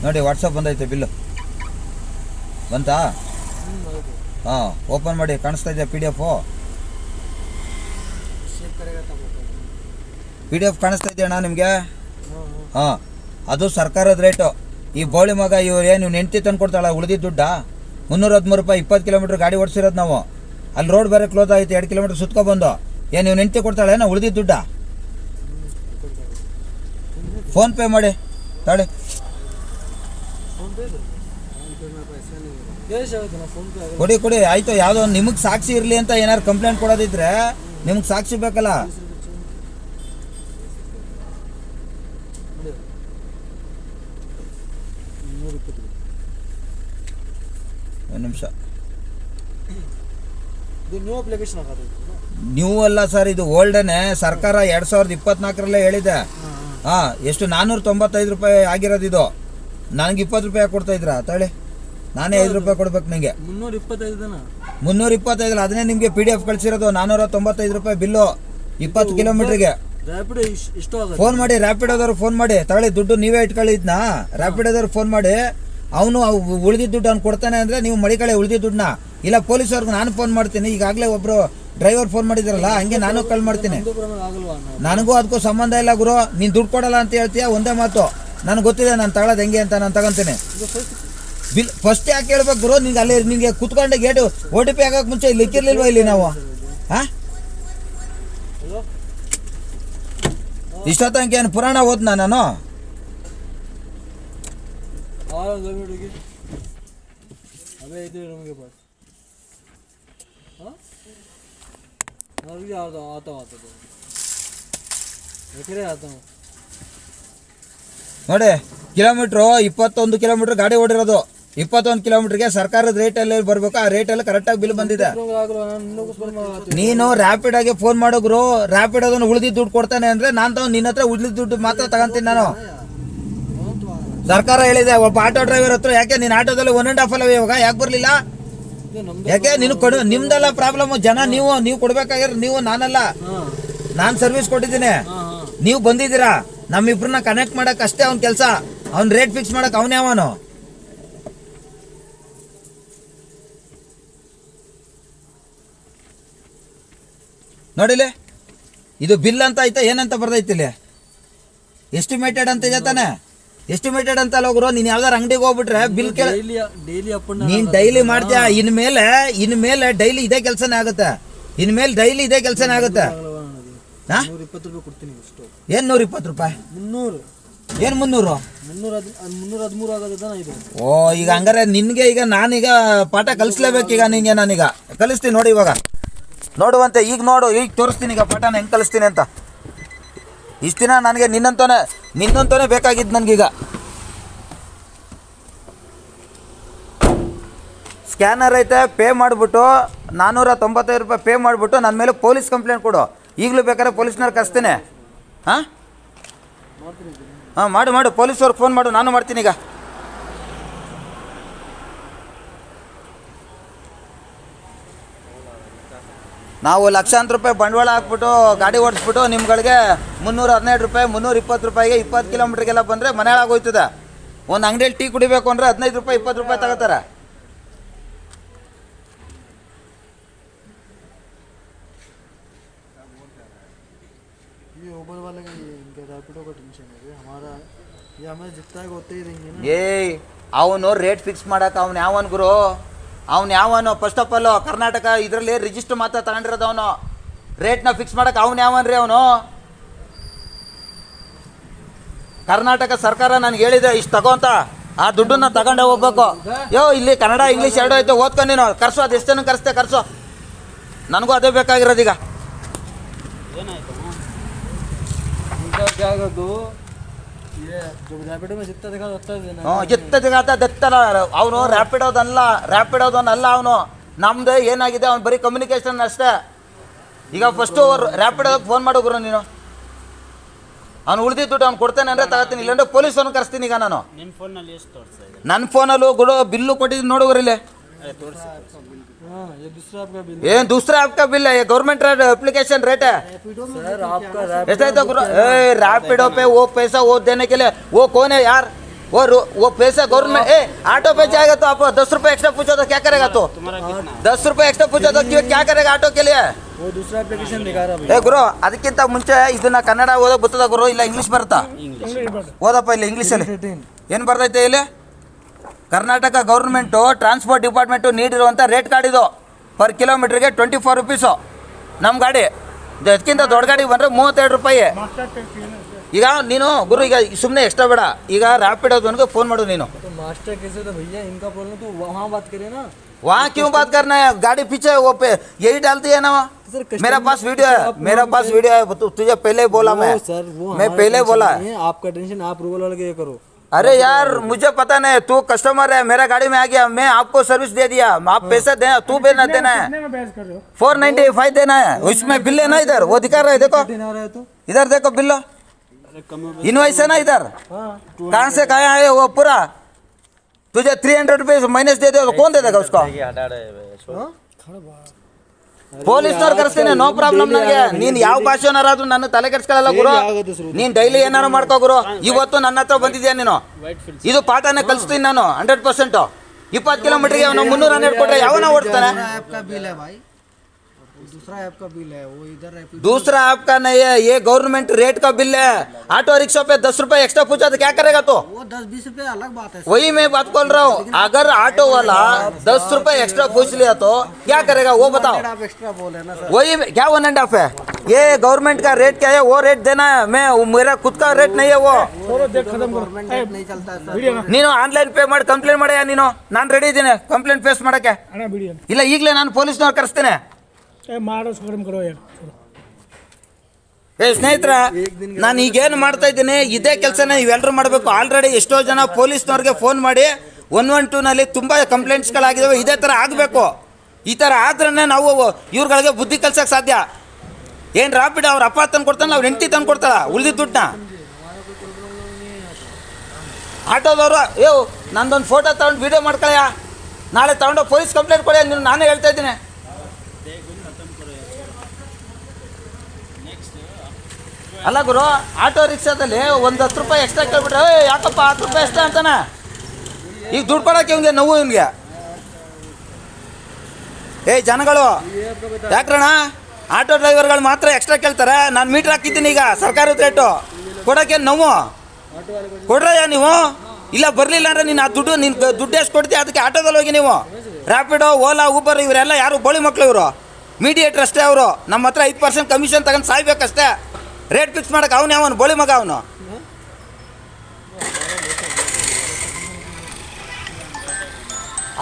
ನೋಡಿ ವಾಟ್ಸಪ್ ಬಂದೈತೆ ಬಿಲ್ಲು ಬಂತಾ? ಹೌದು. ಹಾಂ ಓಪನ್ ಮಾಡಿ ಕಾಣಿಸ್ತಾ ಇದೆಯಾ PDF? ಶೇಪ್ ಕರೆಗೆ ತಗೋಬೇಕು. PDF ಕಾಣಿಸ್ತಾ ಇದೆಯಣ್ಣ ನಿಮಗೆ? ಹಾಂ ಹಾಂ ಅದು ಸರ್ಕಾರದ ರೇಟು. ಈ ಬೋಳಿ ಮಗ ಇವ್ರು ಏನು ನೆಂಟಿ ತಂದು ಕೊಡ್ತಾಳ ಉಳಿದಿದ್ದ ದುಡ್ಡ 313 ರೂಪಾಯಿ 20 ಕಿಲೋಮೀಟ್ರ್ ಗಾಡಿ ಓಡಿಸಿರೋದು ನಾವು. ಅಲ್ಲಿ ರೋಡ್ ಬೇರೆ ಕ್ಲೋಸ್ ಆಯಿತು, 2 ಕಿಲೋಮೀಟ್ರ್ ಸುತ್ಕೊಬಂದು. ಏನು ನೀವು ನೆಂಟಿ ಕೊಡ್ತಾಳೆ ಏನೋ ಉಳಿದಿದ್ದ ದುಡ್ಡ? ಫೋನ್ಪೇ ಮಾಡಿ ತಾಳಿ. ಫೋನ್ಪೇ ಕ್ಯಾಶ್ ಆಗುತ್ತೆ ನಾ ಫೋನ್ಪೇ ಆಗಲ್ಲ. ಕೊಡಿ ಕೊಡಿ ಆಯಿತು. ಯಾವುದೋ ಒಂದು ನಿಮಗೆ ಸಾಕ್ಷಿ ಇರಲಿ ಅಂತ ಏನಾದ್ರು ಕಂಪ್ಲೇಂಟ್ ಕೊಡೋದಿದ್ರೆ ನಿಮ್ಗೆ ಸಾಕ್ಷಿ ಬೇಕಲ್ಲ. ನೋಡಿ 120. ಒಂದು ನಿಮಿಷ. ಇದು ನ್ಯೂ ಅಪ್ಲಿಕೇಶನ್ ಆಗೋದು. ನ್ಯೂ ಅಲ್ಲ ಸರ್, ಇದು ಓಲ್ಡನೇ. ಸರ್ಕಾರ 2024ರಲ್ಲೇ ಹೇಳಿದೆ. ಹಾಂ ಎಷ್ಟು 495 ರೂಪಾಯಿ ಆಗಿರೋದು ಇದು. ನನಗೆ 20 ರೂಪಾಯಿ ಕೊಡ್ತಾ ಇದ್ರಾ ತಾಳಿ? ನಾನೇ 5 ರೂಪಾಯಿ ಕೊಡ್ಬೇಕು ನಿಮಗೆ. 325 325 ಅದನ್ನೇ ನಿಮಗೆ PDF ಕಳಿಸಿರೋದು. 495 ರೂಪಾಯಿ ಬಿಲ್ಲು 20 ಕಿಲೋಮೀಟ್ರಿಗೆ. ರ್ಯಾಪಿಡ್ ಇಷ್ಟು ಆಗುತ್ತೆ. ಫೋನ್ ಮಾಡಿ ರ್ಯಾಪಿಡೋದವ್ರು ಫೋನ್ ಮಾಡಿ ತಗೊಳ್ಳಿ ದುಡ್ಡು ನೀವೇ ಇಟ್ಕೊಳ್ಳಿ ಇದನ್ನ. ರ್ಯಾಪಿಡೋದವ್ರು ಫೋನ್ ಮಾಡಿ ಅವನು ಉಳಿದಿದ್ದ ದುಡ್ಡು ಅವ್ನು ಕೊಡ್ತಾನೆ ಅಂದರೆ ನೀವು ಮಡಿಕಳೆ ಉಳಿದಿದ್ದ ದುಡ್ಡನ್ನ. ಇಲ್ಲ ಪೊಲೀಸವ್ರಿಗೆ ನಾನು ಫೋನ್ ಮಾಡ್ತೀನಿ. ಈಗಾಗಲೇ ಒಬ್ಬರು ಡ್ರೈವರ್ ಫೋನ್ ಮಾಡಿದಾರಲ್ಲ, ಹಂಗೆ ನಾನು ಕಾಲ್ ಮಾಡ್ತೀನಿ. ಆಗಲ್ವಾ? ನನಗೂ ಅದಕ್ಕೂ ಸಂಬಂಧ ಇಲ್ಲ ಗುರು. ನೀನು ದುಡ್ಡು ಕೊಡಲ್ಲ ಅಂತ ಹೇಳ್ತೀಯ, ಒಂದೇ ಮಾತು. ನನಗೆ ಗೊತ್ತಿದೆ ನಾನು ತಗೊಳ್ಳೋದು ಹೆಂಗೆ ಅಂತ. ನಾನು ತಗೊಂತೀನಿ ಬಿಲ್. ಫಸ್ಟ್ ಯಾಕೆ ಹೇಳ್ಬೇಕು ಗುರು? ನಿಂಗೆ ಅಲ್ಲಿ ನಿಮಗೆ ಕುತ್ಕೊಂಡೆ ಗೇಟು OTP ಆಗೋಕೆ ಮುಂಚೆ ಇಲ್ಲಿ ಇಕ್ಕಿರ್ಲಿಲ್ವ ಇಲ್ಲಿ ನಾವು? ಹಾಂ ಇಷ್ಟೊತ್ತಂಗೆ ಏನು ಪುರಾಣ ಓದ್ನಾ ನಾನು? ಅವೇ ಇದ್ರೆ ನಮಗೆ ಬಸ್ ಅವ್ರಿಗೆ ಆತವ ಯಾಕೆ ಆತವ ನೋಡಿ ಕಿಲೋಮೀಟ್ರು 21 ಕಿಲೋಮೀಟ್ರ್ ಗಾಡಿ ಓಡಿರೋದು. 21 ಕಿಲೋಮೀಟ್ರಿಗೆ ಸರ್ಕಾರದ ರೇಟಲ್ಲಿ ಬರಬೇಕು. ಆ ರೇಟಲ್ಲಿ ಕರೆಕ್ಟಾಗಿ ಬಿಲ್ ಬಂದಿದೆ. ನೀನು ರ್ಯಾಪಿಡಾಗೆ ಫೋನ್ ಮಾಡೋಗ್ರು. ರ್ಯಾಪಿಡ್ ಅದನ್ನು ಉಳಿದಿದ್ದು ದುಡ್ಡು ಕೊಡ್ತಾನೆ ಅಂದರೆ ನಾನು ತಗೊಂಡು ನಿನ್ನ ಹತ್ರ ಉಳಿದಿದ್ದ ದುಡ್ಡು ಮಾತ್ರ ತಗೊಂತೀನಿ ನಾನು. ಸರ್ಕಾರ ಹೇಳಿದೆ ಒಬ್ಬ ಆಟೋ ಡ್ರೈವರ್ ಹತ್ರ. ಯಾಕೆ ನೀನು ಆಟೋದಲ್ಲಿ 1.5 ಅಲ್ಲವೇ ಇವಾಗ? ಯಾಕೆ ಬರಲಿಲ್ಲ? ಯಾಕೆ ನೀನು ನಿಮ್ದೆಲ್ಲ ಪ್ರಾಬ್ಲಮ್. ಜನ ನೀವು ಕೊಡ್ಬೇಕಾಗಿರೋ ನೀವು, ನಾನಲ್ಲ. ನಾನು ಸರ್ವಿಸ್ ಕೊಟ್ಟಿದ್ದೀನಿ, ನೀವು ಬಂದಿದ್ದೀರಾ. ನಮ್ಮಿಬ್ರನ್ನ ಕನೆಕ್ಟ್ ಮಾಡಕ್ ಅಷ್ಟೇ ಅವ್ನ ಕೆಲಸ. ಅವ್ನ ರೇಟ್ ಫಿಕ್ಸ್ ಮಾಡಕ್ ಅವನೇ ಅವನು. ನೋಡಿಲಿ ಇದು ಬಿಲ್ ಅಂತ ಐತೆ, ಏನಂತ ಬರ್ದೈತಿ ಇಲ್ಲಿ? ಎಸ್ಟಿಮೇಟೆಡ್ ಅಂತ ಇದೆ ತಾನೆ? ಎಸ್ಟಿಮೇಟೆಡ್ ಅಂತ ಹೋಗ್ರು. ನೀನು ಯಾವ್ದಾರು ಅಂಗಡಿಗೆ ಹೋಗ್ಬಿಟ್ರೆ ಬಿಲ್ ಕೇಳ. ನೀನು ಡೈಲಿ ಮಾಡ್ತೀಯ. ಇನ್ಮೇಲೆ ಡೈಲಿ ಇದೇ ಕೆಲಸನೇ ಆಗುತ್ತೆ. ಇನ್ಮೇಲೆ ಡೈಲಿ ಇದೇ ಕೆಲಸನೇ ಆಗುತ್ತೆ. ಹಾಂ 120 ರೂಪಾಯಿ ಕೊಡ್ತೀನಿ. ಏನು 120 ರೂಪಾಯಿ? 300. ಏನು 300? 313 ಆಗೋದಾ ಇದು? ಓ ಈಗ ಹಂಗಾರೆ ನಿನಗೆ ಈಗ ನಾನೀಗ ಪಾಠ ಕಲಿಸ್ಲೇಬೇಕು. ಈಗ ನಿನಗೆ ನಾನೀಗ ಕಲಿಸ್ತೀನಿ ನೋಡಿ. ಇವಾಗ ನೋಡುವಂತೆ ಈಗ ನೋಡು, ಈಗ ತೋರಿಸ್ತೀನಿ ಈಗ ಪಾಠನ ಹೆಂಗೆ ಕಲಿಸ್ತೀನಿ ಅಂತ. ಇಷ್ಟು ದಿನ ನನಗೆ ನಿನ್ನಂತೋನೇ ಬೇಕಾಗಿದ್ದು ನನಗೀಗ. ಸ್ಕ್ಯಾನರ್ ಐತೆ, ಪೇ ಮಾಡಿಬಿಟ್ಟು 495 ರೂಪಾಯಿ ಪೇ ಮಾಡಿಬಿಟ್ಟು ನನ್ನ ಮೇಲೆ ಪೊಲೀಸ್ ಕಂಪ್ಲೇಂಟ್ ಕೊಡು. ಈಗಲೂ ಬೇಕಾದ್ರೆ ಪೊಲೀಸ್ನವ್ರು ಕರೆಸ್ತೀನಿ. ಹಾಂ ಮಾಡು ಪೊಲೀಸವ್ರಿಗೆ ಫೋನ್ ಮಾಡು. ನಾನು ಮಾಡ್ತೀನಿ ಈಗ. ನಾವು ಲಕ್ಷಾಂತರ ರೂಪಾಯಿ ಬಂಡವಾಳ ಹಾಕ್ಬಿಟ್ಟು ಗಾಡಿ ಓಡಿಸ್ಬಿಟ್ಟು ನಿಮ್ಗಳಿಗೆ 312 ರೂಪಾಯಿ 320 ರೂಪಾಯಿಗೆ 20 ಕಿಲೋಮೀಟ್ರಿಗೆಲ್ಲ ಬಂದರೆ ಮನೆ ಹಾಳಾಗೋಯ್ತದೆ. ಒಂದು ಅಂಗಡಿಯಲ್ಲಿ ಟೀ ಕುಡಿಬೇಕು ಅಂದರೆ 15 ರೂಪಾಯಿ 20 ರೂಪಾಯಿ ತಗೋತಾರೆ. ಅವನು ರೇಟ್ ಫಿಕ್ಸ್ ಮಾಡಕ್ಕೆ ಅವ್ನು ಯಾವನ್ ಗುರು? ಅವ್ನು ಯಾವನು? ಫಸ್ಟ್ ಆಫ್ ಆಲ್ ಕರ್ನಾಟಕ ಇದರಲ್ಲಿ ರಿಜಿಸ್ಟರ್ ಮಾತ್ರ ತಗೊಂಡಿರೋದು ಅವನು. ರೇಟ್ನ ಫಿಕ್ಸ್ ಮಾಡಕ್ಕೆ ಅವ್ನು ಯಾವನ್ರಿ ಅವನು? ಕರ್ನಾಟಕ ಸರ್ಕಾರ ನನಗೆ ಹೇಳಿದೆ ಇಷ್ಟು ತಗೋಂತ. ಆ ದುಡ್ಡನ್ನ ತಗೊಂಡೇ ಹೋಗ್ಬೇಕು. ಇಲ್ಲಿ ಕನ್ನಡ ಇಂಗ್ಲೀಷ್ ಎರಡು ಐತೆ, ಓದ್ಕೊಂಡು ನೀನು ಕರ್ಸೋ. ಅದು ಎಷ್ಟು ಜನ ಕರ್ಸೋ. ನನಗೂ ಅದೇ ಬೇಕಾಗಿರೋದು ಈಗ. ಏನಾಯ್ತು ಅವನು ರ್ಯಾಪಿಡೋದನ್ನಲ್ಲ ಅವನು. ನಮ್ದು ಏನಾಗಿದೆ ಅವ್ನು ಬರೀ ಕಮ್ಯುನಿಕೇಶನ್ ಅಷ್ಟೇ. ಈಗ ಫಸ್ಟು ರ್ಯಾಪಿಡೋದಕ್ಕೆ ಫೋನ್ ಮಾಡೋಗ್ರು ನೀನು. ಅವ್ನು ಉಳಿದಿದ್ದು ದುಡ್ಡು ಅವ್ನು ಕೊಡ್ತೇನೆ ಅಂದರೆ ತಗೋತೀನಿ, ಇಲ್ಲಾಂದ್ರೆ ಪೊಲೀಸವ್ನು ಕರೆಸ್ತೀನಿ ಈಗ ನಾನು. ನನ್ನ ಫೋನಲ್ಲೂ ಗುಡು ಬಿಲ್ಲು ಕೊಟ್ಟಿದ್ದೀನಿ ನೋಡುಗ್ರಿ ಇಲ್ಲಿ. ಏನು दूसरा आपका बिल है? ये गवर्नमेंट एप्लीकेशन रेट है ऐसा है तो रैपिडो पे वो पैसा वो देने के लिए वो कौन है यार? वो पैसा गवर्नमेंट ऑटो पे जाएगा तो आप 10 रुपये एक्स्ट्रा पूछो तो क्या करेगा तो तुम्हारा कितना 10 रुपये एक्स्ट्रा पूछो तो क्या करेगा ऑटो के लिए वो दूसरा एप्लीकेशन दिखा रहा भैया ಗುರು ಅದಕ್ಕಿಂತ ಮುಂಚೆ ಇದನ್ನ ಕನ್ನಡ ಓದೋಕೆ ಬರ್ತದ ಗುರು ಇಲ್ಲ ಇಂಗ್ಲೀಷ್ ಬರುತ್ತಾ ಓದಪ್ಪ ಇಲ್ಲ ಇಂಗ್ಲೀಷಲ್ಲಿ ಏನು ಬರ್ತೈತೆ ಇಲ್ಲಿ ಕರ್ನಾಟಕ ಗೌರ್ಮೆಂಟು ಟ್ರಾನ್ಸ್ಪೋರ್ಟ್ ಡಿಪಾರ್ಟ್ಮೆಂಟು ನೀಡಿರುವಂಥ ರೇಟ್ ಕಾರ್ಡ್ ಇದು ಪರ್ ಕಿಲೋಮೀಟ್ರಿಗೆ 24 ರೂಪೀಸು ನಮ್ಮ ಗಾಡಿ ಅದಕ್ಕಿಂತ ದೊಡ್ಡ ಗಾಡಿ ಬಂದರೆ 32 ರೂಪಾಯಿ ಈಗ ನೀನು ಗುರು ಈಗ ಸುಮ್ಮನೆ ಎಕ್ಸ್ಟ್ರಾ ಬೇಡ ಈಗ ರ್ಯಾಪಿಡೋದವನಿಗೆ ಫೋನ್ ಮಾಡು ನೀನು तो मास्टर कैसे तो भैया इनका प्रॉब्लम तो वहाँ बात करें ना वहाँ क्यों बात करना है गाड़ी पीछे वो पे यही डालती है ना सर मेरा पास वीडियो है मेरा पास वीडियो है तुझे पहले ही बोला मैं सर वो मैं पहले बोला आपका टेंशन आप रूबल वाले के ये करो अरे यार मुझे पता नहीं तू कस्टमर है मेरा गाड़ी में आ गया मैं आपको सर्विस दे दिया आप पैसा देना तू देना है 495 देना है उसमें बिल है ना इधर वो दिखा रहा है देखो दिन आ रहा है तो इधर देखो बिल अरे कम इनवाइस है ना इधर हाँ कहाँ से कहाँ आए वो पूरा तुझे 300 रुपीज माइनस दे दो तो कौन दे देगा उसको ಪೊಲೀಸ್ನವ್ರು ಕರೆಸ್ತೀನಿ ನೋ ಪ್ರಾಬ್ಲಮ್ ನನಗೆ ನೀನ್ ಯಾವ ಭಾಷೆನಾರಾದ್ರೂ ನನ್ನ ತಲೆ ಕೆಡ್ಸ್ಕೊಳ್ಳಲ್ಲ ಗುರು ನೀನ್ ಡೈಲಿ ಏನಾರು ಮಾಡ್ಕೋ ಗುರು ಇವತ್ತು ನನ್ನ ಹತ್ರ ಬಂದಿದ್ಯಾ ನೀನು ಇದು ಪಾಠನೇ ಕಲಿಸ್ತೀನಿ ನಾನು 100%. 20 ಕಿಲೋಮೀಟರ್ಗೆ ಅವನು 312 ಕೊಟ್ರೆ ಯಾವನ ಓಡ್ತಾನೆ दूसरा ऐप का बिल है वो इधर है दूसरा आपका नहीं है ये गवर्नमेंट रेट का बिल है ऑटो रिक्शा पे 10 रुपए एक्स्ट्रा पूछा तो क्या करेगा तो वो 10-20 रुपए अलग बात है वही मैं बात बोल रहा हूँ अगर ऑटो वाला 10 रुपए एक्स्ट्रा पूछ लिया तो क्या करेगा वो बताओ आप एक्स्ट्रा बोल रहे ना सर वही क्या 1.5 है ये गवर्नमेंट का रेट क्या है वो रेट देना है मैं मेरा खुद का रेट नहीं है वो गवर्नमेंट रेट नहीं चलता है सर ನೀನು ಆನ್ಲೈನ್ ಪೇ ಮಾಡಿ ಕಂಪ್ಲೇಂಟ್ ಮಾಡ್ಯಾ ನೀನು ನಾನು ರೆಡಿ ಇದ್ದೀನಿ ಕಂಪ್ಲೇಂಟ್ ಫೇಸ್ ಮಾಡಕ್ಕೆ ಇಲ್ಲ ಈಗಲೇ ನಾನು ಪೊಲೀಸ್ನವ್ರು ಕರೆಸ್ತೇನೆ ಏ ಸ್ನೇಹಿತರ ನಾನು ಈಗೇನು ಮಾಡ್ತಾ ಇದ್ದೀನಿ ಇದೇ ಕೆಲಸನ ನೀವೆಲ್ಲರೂ ಮಾಡಬೇಕು ಆಲ್ರೆಡಿ ಎಷ್ಟೋ ಜನ ಪೊಲೀಸ್ನವ್ರಿಗೆ ಫೋನ್ ಮಾಡಿ 112ನಲ್ಲಿ ತುಂಬ ಕಂಪ್ಲೇಂಟ್ಸ್ಗಳಾಗಿದ್ದಾವೆ ಇದೇ ಥರ ಆಗಬೇಕು ಈ ಥರ ಆದ್ರೇ ನಾವು ಇವ್ರುಗಳಿಗೆ ಬುದ್ಧಿ ಕಲ್ಸಕ್ಕೆ ಸಾಧ್ಯ ಏನು ರಾಪಿಡ್ ಅವ್ರ ಅಪ್ಪ ತಂದು ಕೊಡ್ತಾನೆ ಅವ್ರ ಹೆಂಡತಿ ತಂದು ಕೊಡ್ತಾಳ ಉಳಿದಿದ್ದ ದುಡ್ಡನ್ನ ಆಟೋದವರು ನಂದೊಂದು ಫೋಟೋ ತಗೊಂಡು ವೀಡಿಯೋ ಮಾಡ್ಕೊಳ್ಳಯ್ಯ ನಾಳೆ ತಗೊಂಡು ಪೊಲೀಸ್ ಕಂಪ್ಲೇಂಟ್ ಕೊಡಿ ನೀನು ನಾನೇ ಹೇಳ್ತಾ ಇದ್ದೀನಿ ಅಲ್ಲ ಗುರು ಆಟೋ ರಿಕ್ಷಾದಲ್ಲಿ ಒಂದು 10 ರೂಪಾಯಿ ಎಕ್ಸ್ಟ್ರಾ ಕೇಳ್ಬಿಟ್ರೆ ಯಾಕಪ್ಪ 10 ರೂಪಾಯಿ ಎಕ್ಸ್ಟ್ರಾ ಅಂತಾನೆ ಈಗ ದುಡ್ಡು ಕೊಡೋಕೆ ಇವ್ನಿಗೆ ನೋವು ಇವ್ನಿಗೆ ಜನಗಳು ಯಾಕ್ರಣ ಆಟೋ ಡ್ರೈವರ್ಗಳು ಮಾತ್ರ ಎಕ್ಸ್ಟ್ರಾ ಕೇಳ್ತಾರೆ ನಾನು ಮೀಟ್ರ್ ಹಾಕಿದ್ದೀನಿ ಈಗ ಸರ್ಕಾರದ ರೇಟು ಕೊಡೋಕೆ ನೋವು ಕೊಡ್ರಯ್ಯ ನೀವು ಇಲ್ಲ ಬರಲಿಲ್ಲ ಅಂದರೆ ನೀನು ಆ ದುಡ್ಡು ಎಷ್ಟು ಕೊಡ್ತೀಯ ಅದಕ್ಕೆ ಆಟೋದಲ್ಲಿ ಹೋಗಿ ನೀವು ರ್ಯಾಪಿಡೋ ಓಲಾ ಊಬರ್ ಇವರೆಲ್ಲ ಯಾರು ಬೋಳಿ ಮಕ್ಕಳು ಇವರು ಮೀಡಿಯೇಟ್ರ್ ಅಷ್ಟೇ ಅವರು ನಮ್ಮ ಹತ್ರ 5% ಕಮಿಷನ್ ತಗೊಂಡು ಸಾಯ್ಬೇಕಷ್ಟೇ ರೇಟ್ ಫಿಕ್ಸ್ ಮಾಡಕ್ಕೆ ಅವನು ಅವನು ಬೋಳಿ ಮಗ ಅವನು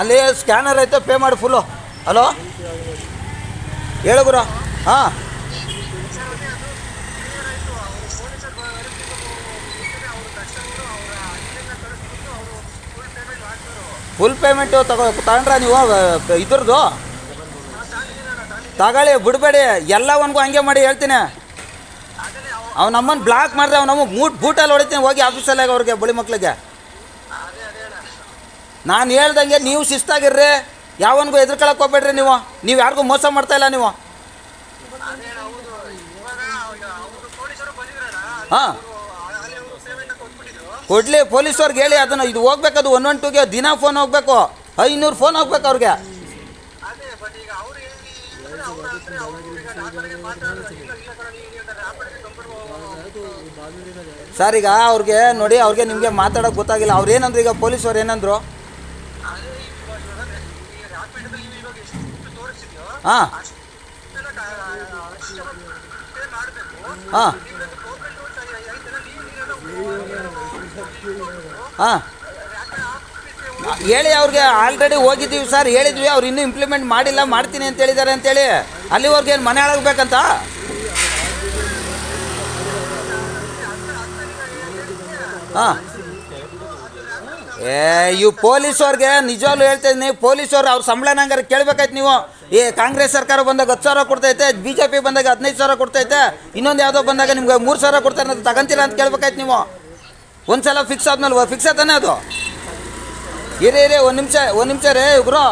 ಅಲ್ಲಿ ಸ್ಕ್ಯಾನರ್ ಐತೆ ಪೇ ಮಾಡಿ ಫುಲ್ಲು ಹಲೋ ಹೇಳು ಗುರು ಹಾಂ ಫುಲ್ ಪೇಮೆಂಟು ತಗೊಂಡ್ರ ನೀವು ಇದ್ರದ್ದು ತಗೊಳ್ಳಿ ಬಿಡಬೇಡಿ ಎಲ್ಲವನ್ಗೂ ಹಂಗೆ ಮಾಡಿ ಹೇಳ್ತೀನಿ ಅವ್ನ ನಮ್ಮನ್ನು ಬ್ಲಾಕ್ ಮಾಡಿದ್ರೆ ಅವ್ನಮ್ಮ ಬೂಟಲ್ಲಿ ಹೊಡಿತೀನಿ ಹೋಗಿ ಆಫೀಸಲ್ಲಿ ಅವ್ರಿಗೆ ಬಳಿ ಮಕ್ಳಿಗೆ ನಾನು ಹೇಳ್ದಂಗೆ ನೀವು ಶಿಸ್ತಾಗಿರ್ರಿ ಯಾವನಿಗೂ ಎದುರ್ಕೊಳಕ್ಕೆ ಹೋಗ್ಬೇಡ್ರಿ ನೀವು ಯಾರಿಗೂ ಮೋಸ ಮಾಡ್ತಾಯಿಲ್ಲ ನೀವು ಹಾಂ ಕೊಡಲಿ ಪೊಲೀಸವ್ರಿಗೆ ಹೇಳಿ ಅದನ್ನು ಇದು ಹೋಗ್ಬೇಕದು 112ಗೆ ದಿನ ಫೋನ್ ಹೋಗ್ಬೇಕು 500 ಫೋನ್ ಹೋಗ್ಬೇಕು ಅವ್ರಿಗೆ ಸರ್ ಈಗ ಅವ್ರಿಗೆ ನೋಡಿ ಅವ್ರಿಗೆ ನಿಮಗೆ ಮಾತಾಡೋಕೆ ಗೊತ್ತಾಗಿಲ್ಲ ಅವ್ರು ಏನಂದ್ರು ಈಗ ಪೊಲೀಸವ್ರು ಏನಂದ್ರು ಹಾಂ ಹಾಂ ಹಾಂ ಹೇಳಿ ಅವ್ರಿಗೆ ಆಲ್ರೆಡಿ ಹೋಗಿದ್ದೀವಿ ಸರ್ ಹೇಳಿದ್ವಿ ಅವ್ರು ಇನ್ನೂ ಇಂಪ್ಲಿಮೆಂಟ್ ಮಾಡಿಲ್ಲ ಮಾಡ್ತೀನಿ ಅಂತ ಹೇಳಿದ್ದಾರೆ ಅಂತೇಳಿ ಅಲ್ಲಿವರೆಗೆ ಏನು ಮನೆ ಹಾಳಾಗಬೇಕಂತ ಹಾಂ ಇವು ಪೊಲೀಸವ್ರಿಗೆ ನಿಜವಾಗ್ಲೂ ಹೇಳ್ತಾ ಇದ್ದೀನಿ ಪೊಲೀಸವ್ರು ಅವ್ರ ಸಂಬಳ ನಂಗಾರೆ ಕೇಳಬೇಕಾಯ್ತು ನೀವು ಈ ಕಾಂಗ್ರೆಸ್ ಸರ್ಕಾರ ಬಂದಾಗ 10 ಸಾವಿರ ಕೊಡ್ತೈತೆ BJP ಬಂದಾಗ 15 ಸಾವಿರ ಕೊಡ್ತೈತೆ ಇನ್ನೊಂದು ಯಾವುದೋ ಬಂದಾಗ ನಿಮ್ಗೆ 3 ಸಾವಿರ ಕೊಡ್ತಾರೆ ಅಂತ ತಗೊಂತೀರ ಅಂತ ಕೇಳ್ಬೇಕಾಯ್ತು ನೀವು ಒಂದು ಸಲ ಫಿಕ್ಸ್ ಆದ್ಮೇಲೆ ಫಿಕ್ಸ್ ಆತಾನೆ ಅದು ಇರೇ ಒಂದು ನಿಮಿಷ ರೇ ಗುರು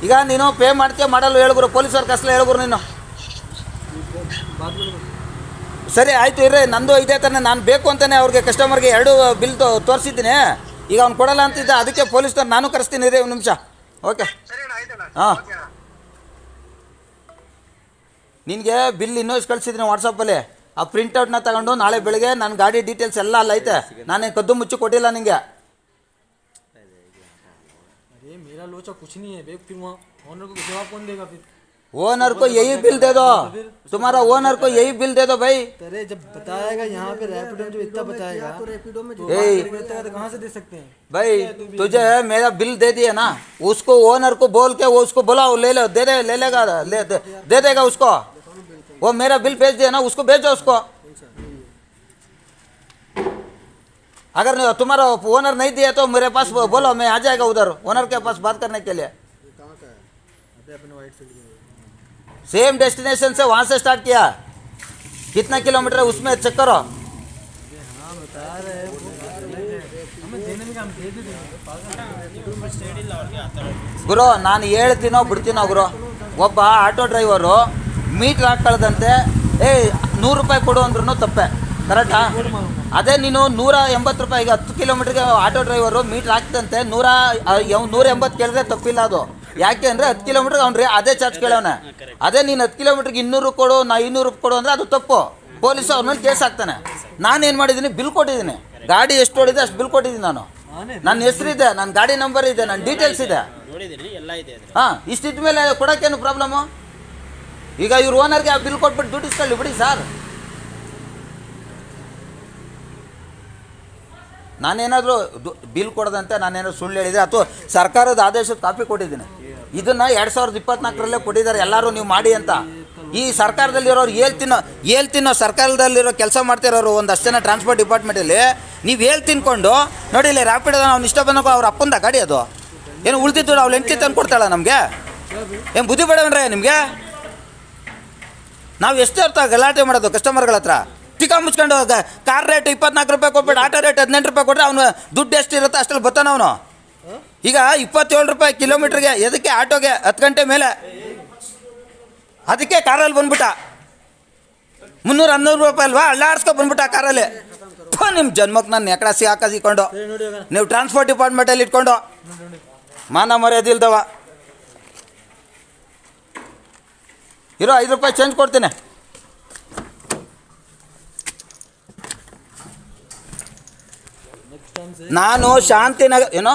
ಈಗ ನೀನು ಪೇ ಮಾಡ್ತೀಯ ಮಾಡಲ್ಲ ಹೇಳ್ಗುರು ಪೊಲೀಸವ್ರ ಕಸ್ಲ ಹೇಳ್ಗುರು ನೀನು ಸರಿ ಆಯಿತು ಇರ್ರಿ ನಂದು ಇದೇ ತಾನೆ ನಾನು ಬೇಕು ಅಂತಲೇ ಅವ್ರಿಗೆ ಕಸ್ಟಮರ್ಗೆ 2 ಬಿಲ್ ತೋರಿಸಿದ್ದೀನಿ ಈಗ ಅವ್ನು ಕೊಡಲ್ಲ ಅಂತಿದ್ದೆ, ಅದಕ್ಕೆ ಪೊಲೀಸ್ನವ್ರು ನಾನು ಕರೆಸ್ತೀನಿ ರೀ, ಒಂದು ನಿಮಿಷ. ಓಕೆ ಹಾಂ, ನಿನಗೆ ಬಿಲ್ ಇನ್ನೂಸ್ ಕಳಿಸಿದ್ದೀನಿ ವಾಟ್ಸಪ್ಪಲ್ಲಿ. ಆ ಪ್ರಿಂಟೌಟ್ನ ತಗೊಂಡು ನಾಳೆ ಬೆಳಗ್ಗೆ ನನ್ನ ಗಾಡಿ ಡೀಟೇಲ್ಸ್ ಎಲ್ಲ ಅಲ್ಲ ಐತೆ. ನಾನೇನು ಕದ್ದು ಮುಚ್ಚಿ ಕೊಟ್ಟಿಲ್ಲ ನಿಂಗೆ. अरे मेरा लोचा कुछ नहीं है बे, फिर वहाँ ऑनर को जवाब कौन देगा फिर? ओनर को यही बिल दे दो, तुम्हारा ओनर को यही बिल दे दो भाई. अरे जब बताएगा यहाँ पे रैपिडो में जो इतना बताएगा तो रैपिडो में जो कहाँ से दे सकते हैं भाई? तुझे मेरा बिल दे दिया ना, उसको ओनर को बोल के वो उसको बुलाओ, ले लो, दे लेगा, दे देगा उसको. वो मेरा बिल भेज दिया ना, उसको भेजो उसको. अगर तुम्हारा ओनर नहीं दिया तो मेरे पास बोलो, मैं आ जाएगा उधर ओनर के पास बात करने के लिए. सेम डेस्टिनेशन से वहाँ से स्टार्ट किया, कितना किलोमीटर है उसमें चेक करो. ಗುರು ನಾನು ಹೇಳ್ತೀನೋ ಬಿಡ್ತೀನೋ ಗುರು. ಒಬ್ಬ ಆಟೋ ಡ್ರೈವರು ಮೀಟ್ರ್ ಹಾಕೊಳ್ಳದಂತೆ 100 ರೂಪಾಯಿ ಕೊಡು ಅಂದ್ರೂ ತಪ್ಪೆ, ಕರೆಕ್ಟಾ? ಅದೇ ನೀನು 180 ರೂಪಾಯಿ, ಈಗ 10 ಕಿಲೋಮೀಟ್ರಿಗೆ ಆಟೋ ಡ್ರೈವರು ಮೀಟ್ರ್ ಹಾಕ್ತಂತೆ 180 ಕೇಳಿದ್ರೆ ತಪ್ಪಿಲ್ಲ ಅದು. ಯಾಕೆ ಅಂದರೆ 10 ಕಿಲೋಮೀಟ್ರಿಗೆ ಅವ್ನು ಅದೇ ಚಾರ್ಜ್ ಕೇಳೋನೆ. ಅದೇ ನೀನು 10 ಕಿಲೋಮೀಟ್ರಿಗೆ 200 ಕೊಡು, 200 ಕೊಡು ಅಂದರೆ ಅದು ತಪ್ಪು. ಪೊಲೀಸು ಅವ್ರ ಮೇಲೆ ಕೇಸ್ ಹಾಕ್ತಾನೆ. ನಾನೇನು ಮಾಡಿದ್ದೀನಿ, ಬಿಲ್ ಕೊಟ್ಟಿದ್ದೀನಿ. ಗಾಡಿ ಎಷ್ಟು ಹೊಡಿದೆ ಅಷ್ಟು ಬಿಲ್ ಕೊಟ್ಟಿದ್ದೀನಿ ನಾನು. ನನ್ನ ಹೆಸರಿದೆ, ನನ್ನ ಗಾಡಿ ನಂಬರ್ ಇದೆ, ನನ್ನ ಡೀಟೇಲ್ಸ್ ಇದೆ. ಹಾಂ, ಇಷ್ಟಿದ್ದ ಮೇಲೆ ಕೊಡೋಕ್ಕೇನು ಪ್ರಾಬ್ಲಮ್ಮು? ಈಗ ಇವ್ರ ಓನರ್ಗೆ ಆ ಬಿಲ್ ಕೊಟ್ಬಿಟ್ಟು ದುಡ್ಡು ಇಸ್ಕೊಳ್ಳಿ ಬಿಡಿ ಸರ್. ನಾನೇನಾದರೂ ಬಿಲ್ ಕೊಡದಂತೆ ನಾನೇನಾದ್ರು ಸುಳ್ಳು ಹೇಳಿದೆ ಅಥವಾ ಸರ್ಕಾರದ ಆದೇಶದ ಕಾಪಿ ಕೊಟ್ಟಿದ್ದೀನಿ. ಇದನ್ನು 2024ರಲ್ಲೇ ಕೊಟ್ಟಿದ್ದಾರೆ ಎಲ್ಲರೂ ನೀವು ಮಾಡಿ ಅಂತ. ಈ ಸರ್ಕಾರದಲ್ಲಿರೋರು ಹೇಳ್ತಿನ್ನೋ ಸರ್ಕಾರದಲ್ಲಿರೋ ಕೆಲಸ ಮಾಡ್ತಿರೋರು ಒಂದಷ್ಟು ಜನ ಟ್ರಾನ್ಸ್ಪೋರ್ಟ್ ಡಿಪಾರ್ಟ್ಮೆಂಟಲ್ಲಿ ನೀವು ತಿನ್ಕೊಂಡು ನೋಡಿ, ಇಲ್ಲಿ ರ್ಯಾಪಿಡ್ ಅವ್ನು ಇಷ್ಟ ಬಂದಾಗ ಅವ್ರ ಅಪ್ಪಂದ ಗಾಡಿ ಅದು ಏನು ಉಳಿದಿದ್ದು ಅವ್ಳು ಹೆಂಡ್ತಿ ತಂದು ಕೊಡ್ತಾಳ ನಮಗೆ. ಏನು ಬುದ್ಧಿ ಬೇಡವನ್ರೆ ನಿಮಗೆ? ನಾವು ಎಷ್ಟು ಅರ್ಥ ಗಲಾಟೆ ಮಾಡೋದು ಕಸ್ಟಮರ್ಗಳ ಹತ್ರ. ಟಿಕ ಮುಚ್ಕೊಂಡು ಕಾರ್ ರೇಟ್ 24 ರೂಪಾಯಿ ಕೊಟ್ಬಿಟ್ಟು ಆಟೋ ರೇಟ್ 18 ರೂಪಾಯಿ ಕೊಟ್ಟರೆ ಅವನು ದುಡ್ಡು ಎಷ್ಟು ಇರುತ್ತೆ ಅಷ್ಟರಲ್ಲಿ ಬರ್ತಾನೆ ಅವನು. ಈಗ 27 ರೂಪಾಯಿ ಕಿಲೋಮೀಟ್ರಿಗೆ, ಎದಕ್ಕೆ ಆಟೋಗೆ 10 ಗಂಟೆ ಮೇಲೆ, ಅದಕ್ಕೆ ಕಾರಲ್ಲಿ ಬಂದ್ಬಿಟ್ಟ 300-400 ರೂಪಾಯಿ ಅಲ್ವಾ, ಅಲ್ಲಾಡ್ಸ್ಕೊ ಬಂದ್ಬಿಟ್ಟ ಕಾರಲ್ಲಿ. ನಿಮ್ಮ ಜನ್ಮಕ್ಕೆ ನಾನು ಎಕಡಾಸಿ ಹಾಕಿಕೊಂಡು ನೀವು ಟ್ರಾನ್ಸ್ಪೋರ್ಟ್ ಡಿಪಾರ್ಟ್ಮೆಂಟಲ್ಲಿ ಇಟ್ಕೊಂಡು ಮಾನ ಮರ್ಯಾದೆ ಇಲ್ದವ. ಇರೋ 5 ರೂಪಾಯಿ ಚೇಂಜ್ ಕೊಡ್ತೀನಿ. ನಾನು शांतिनगर ಏನೋ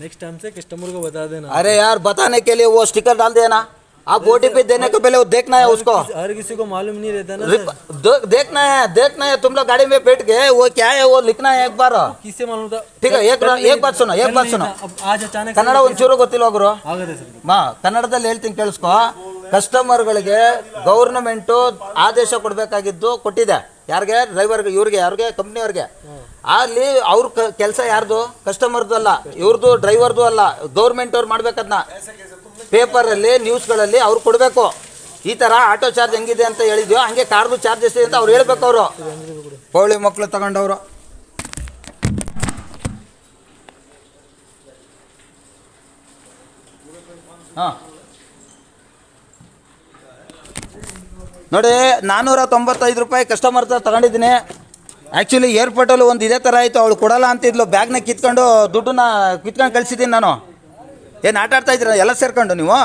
नेक्स्ट टाइम से कस्टमर को बता देना. अरे यार बताने के लिए वो स्टिकर डाल देना, आप OTP देने के पहले वो देखना है उसको. हर किसी को मालूम नहीं रहता ना. देखना है तुम लोग गाड़ी में बैठ के वो क्या है वो लिखना है एक बार. किससे मालूम था? ठीक है, एक बात सुनो. अब आज अचानक ಕನ್ನಡ ಒಂಚೂರು ಗೊತ್ತಿಲ್ಲ ಗುರು. ಆಗದೆ ಸರ್. ಕನ್ನಡದಲ್ಲಿ ಹೇಳ್ತೀನಿ ಕೇಳಿಸ್ಕೊ. ಕಸ್ಟಮರ್ಗಳಿಗೆ ಗೌರ್ನಮೆಂಟು ಆದೇಶ ಕೊಡಬೇಕಾಗಿದ್ದು ಕೊಟ್ಟಿದೆ. ಯಾರಿಗೆ? ಡ್ರೈವರ್ಗೆ, ಇವ್ರಿಗೆ, ಯಾರಿಗೆ? ಕಂಪ್ನಿಯವ್ರಿಗೆ. ಅಲ್ಲಿ ಅವ್ರ ಕೆಲಸ ಯಾರ್ದು? ಕಸ್ಟಮರ್ದು ಅಲ್ಲ, ಇವ್ರದ್ದು ಡ್ರೈವರ್ದು ಅಲ್ಲ, ಗೌರ್ಮೆಂಟ್ ಅವ್ರು ಮಾಡ್ಬೇಕದನ್ನ. ಪೇಪರಲ್ಲಿ ನ್ಯೂಸ್ಗಳಲ್ಲಿ ಅವ್ರು ಕೊಡಬೇಕು. ಈ ಥರ ಆಟೋ ಚಾರ್ಜ್ ಹೆಂಗಿದೆ ಅಂತ ಹೇಳಿದ್ಯೋ ಹಂಗೆ ಕಾರ್ದು ಚಾರ್ಜ್ ಎಷ್ಟಿದೆ ಅಂತ ಅವ್ರು ಹೇಳ್ಬೇಕು. ಅವರು ಪೌಳಿ ಮಕ್ಕಳು ತಗೊಂಡವರು. ಹಾಂ ನೋಡಿ, 495 ರೂಪಾಯಿ ಕಸ್ಟಮರ್ ಹತ್ರ ತಗೊಂಡಿದ್ದೀನಿ. ಆ್ಯಕ್ಚುಲಿ ಏರ್ಪೋರ್ಟಲ್ಲಿ ಒಂದು ಇದೇ ಥರ ಆಯಿತು. ಅವಳು ಕೊಡಲ್ಲ ಅಂತಿದ್ಲು, ಬ್ಯಾಗ್ನ ಕಿತ್ಕೊಂಡು ದುಡ್ಡನ್ನ ಕಿತ್ಕೊಂಡು ಕಳಿಸಿದ್ದೀನಿ ನಾನು. ಏನು ಆಟ ಆಡ್ತಾ ಇದ್ದೀರ ಎಲ್ಲ ಸೇರ್ಕೊಂಡು ನೀವು?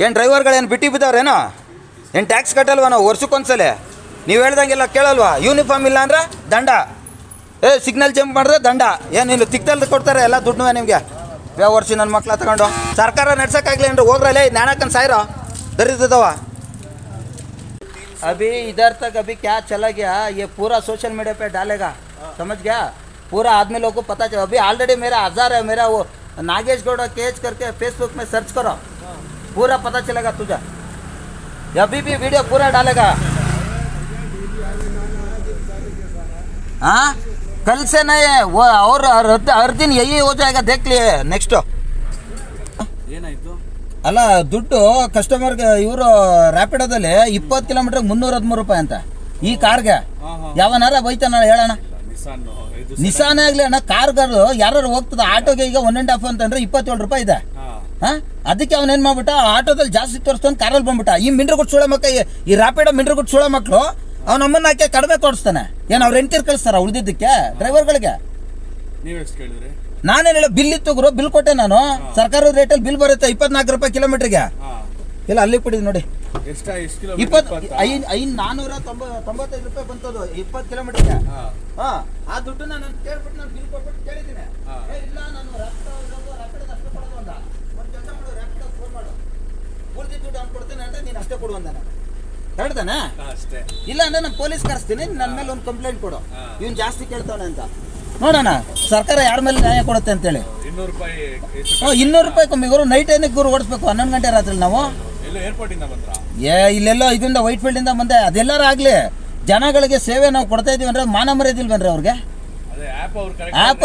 ಏನು ಡ್ರೈವರ್ಗಳೇನು ಬಿಟ್ಟಿದ್ದಾರೇನೋ? ಏನು ಟ್ಯಾಕ್ಸ್ ಕಟ್ಟಲ್ವ ನಾವು ವರ್ಷಕ್ಕೊಂದ್ಸಲ? ನೀವು ಹೇಳ್ದಂಗೆಲ್ಲ ಕೇಳಲ್ವಾ? ಯೂನಿಫಾರ್ಮ್ ಇಲ್ಲ ಅಂದರೆ ದಂಡ, ಸಿಗ್ನಲ್ ಜಂಪ್ ಮಾಡಿದ್ರೆ ದಂಡ. ಏನು ಇಲ್ಲಿ ತಿಕ್ತಲ್ಲಿ ಕೊಡ್ತಾರೆ ಎಲ್ಲ ದುಡ್ಡು ನಿಮಗೆ. ವರ್ಷ ನನ್ನ ಮಕ್ಳ ತಗೊಂಡು ಸರ್ಕಾರ ನಡ್ಸೋಕ್ಕಾಗಲಿ ಅಂದ್ರೆ ಹೋಗ್ರಲ್ಲೇ ನ್ಯಾಣಕ್ಕನ್ ಸಾಯಿರೋ ದರಿದ್ರದವ. अभी इधर तक अभी क्या चला गया, ये पूरा सोशल मीडिया पे डालेगा, समझ गया? पूरा आदमी लोगों को पता चला. अभी ऑलरेडी मेरा 1000 है, मेरा वो नागेश गौड़ा केज करके फेसबुक में सर्च करो, पूरा पता चलेगा तुझे. अभी भी वीडियो पूरा डालेगा. हाँ, कल से नहीं है वो, और हर दिन यही हो जाएगा, देख लिए. नेक्स्ट ಏನಾಯ್ತು? ಅಲ್ಲ, ದುಡ್ಡು ಕಸ್ಟಮರ್ಗೆ ಇವರು ರ್ಯಾಪಿಡೋದಲ್ಲಿ 20 ಕಿಲೋಮೀಟರ್ಗೆ 313 ರೂಪಾಯಿ ಅಂತ. ಈ ಕಾರ್ಗೆ ಯಾವನಾರ ಬೈತಾನ ಹೇಳೋಣ? ನಿಸಾನೇ ಆಗಲಿ ಅಣ್ಣ, ಕಾರ್ಗಳು ಯಾರು ಹೋಗ್ತದೆ. ಆಟೋಗೆ ಈಗ 1.5 ಅಂತಂದ್ರೆ 27 ರೂಪಾಯಿ ಇದೆ. ಹಾಂ, ಅದಕ್ಕೆ ಅವನೇನು ಮಾಡ್ಬಿಟ್ಟ, ಆಟೋದಲ್ಲಿ ಜಾಸ್ತಿ ತೋರಿಸ್ತಾನೆ, ಕಾರಲ್ಲಿ ಬಂದ್ಬಿಟ್ಟ. ಈ ಮಿಂಡ್ರು ಗುಟ್ಟು ಸುಳ ಮಕ್ಕ, ಈ ರ್ಯಾಪಿಡೋ ಮಿಂಡ್ರು ಗುಟ್ಟು ಸುಳ ಮಕ್ಕಳು ಅವನಮ್ಮನ್ನ ಹಾಕಿ ಕಡಿಮೆ ತೋರಿಸ್ತಾನೆ. ಏನು ಅವ್ರು ಹೆಂಡ್ತಿರ್ ಕಳಿಸ್ತಾರ ಉಳಿದಿದ್ದಕ್ಕೆ ಡ್ರೈವರ್ಗಳಿಗೆ? ನೀವೆಷ್ಟು ಕೇಳಿದ್ರಿ? ನಾನೇನು ಹೇಳ ಬಿಲ್ ಇತ್ತು ಗುರು, ಬಿಲ್ ಕೊಟ್ಟೆ ನಾನು. ಸರ್ಕಾರದ ರೇಟಲ್ಲಿ ಬಿಲ್ ಬರುತ್ತೆ 24 ರೂಪಾಯಿ ಕಿಲೋಮೀಟರ್ಗೆ. ಇಲ್ಲ ಅಲ್ಲಿ ಕೊಡಿದ್ ನೋಡಿ, 495 ರೂಪಾಯಿ ಬಂತದು 20 ಕಿಲೋಮೀಟರ್ಗೆ. ಆ ದುಡ್ಡು ನಾನು ಕೇಳ್ಬಿಟ್ಟು ನಾನು ಬಿಲ್ ಕೊಟ್ಬಿಟ್ಟು ಕೇಳಿದ್ದೀನಿ. ಇಲ್ಲ ನಾನು ರ್ಯಾಪಿಡ್ ಅಷ್ಟೇ ಕೊಡೋದು ಅಂದ. ಒಂದು ಕೆಲಸ ಮಾಡು, ರ್ಯಾಪಿಡ್ ಫೋನ್ ಮಾಡು, ಉಳಿದಿದ್ದ ದುಡ್ಡು ಅವ್ನು ಕೊಡ್ತೇನೆ ಅಂತ ನೀನು ಅಷ್ಟೇ ಕೊಡು ಅಂದಾನೆ. ಹೇಳ್ತಾನೆ ಇಲ್ಲ ಅಂದ್ರೆ ನಾನು ಪೊಲೀಸ್ ಕರೆಸ್ತೀನಿ, ನನ್ನ ಮೇಲೆ ಒಂದು ಕಂಪ್ಲೇಂಟ್ ಕೊಡು, ಇವ್ನು ಜಾಸ್ತಿ ಕೇಳ್ತಾನೆ ಅಂತ. ನೋಡೋಣ ಸರ್ಕಾರ ಯಾರ ಮೇಲೆ ನ್ಯಾಯ ಕೊಡುತ್ತೆ ಅಂತೇಳಿ. 200 ರೂಪಾಯಿ ಕಮ್ಮಿ ಗುರು. ನೈಟ್ ಏನಕ್ಕೆ ಗುರು ಓಡಿಸ್ಬೇಕು 11 ಗಂಟೆ ರಾತ್ರಿ ನಾವು? ಇಲ್ಲೆಲ್ಲೋ ಇದರಿಂದ ವೈಟ್ ಫೀಲ್ಡ್ ಇಂದ ಬಂದೆ. ಅದೆಲ್ಲರೂ ಆಗ್ಲಿ, ಜನಗಳಿಗೆ ಸೇವೆ ನಾವು ಕೊಡ್ತಾ ಇದೀವಿ ಅಂದ್ರೆ ಮಾನ ಮರ್ಯಾದಿಲ್ವೇನ್ರಿ ಅವ್ರಿಗೆ? ಆ್ಯಪ್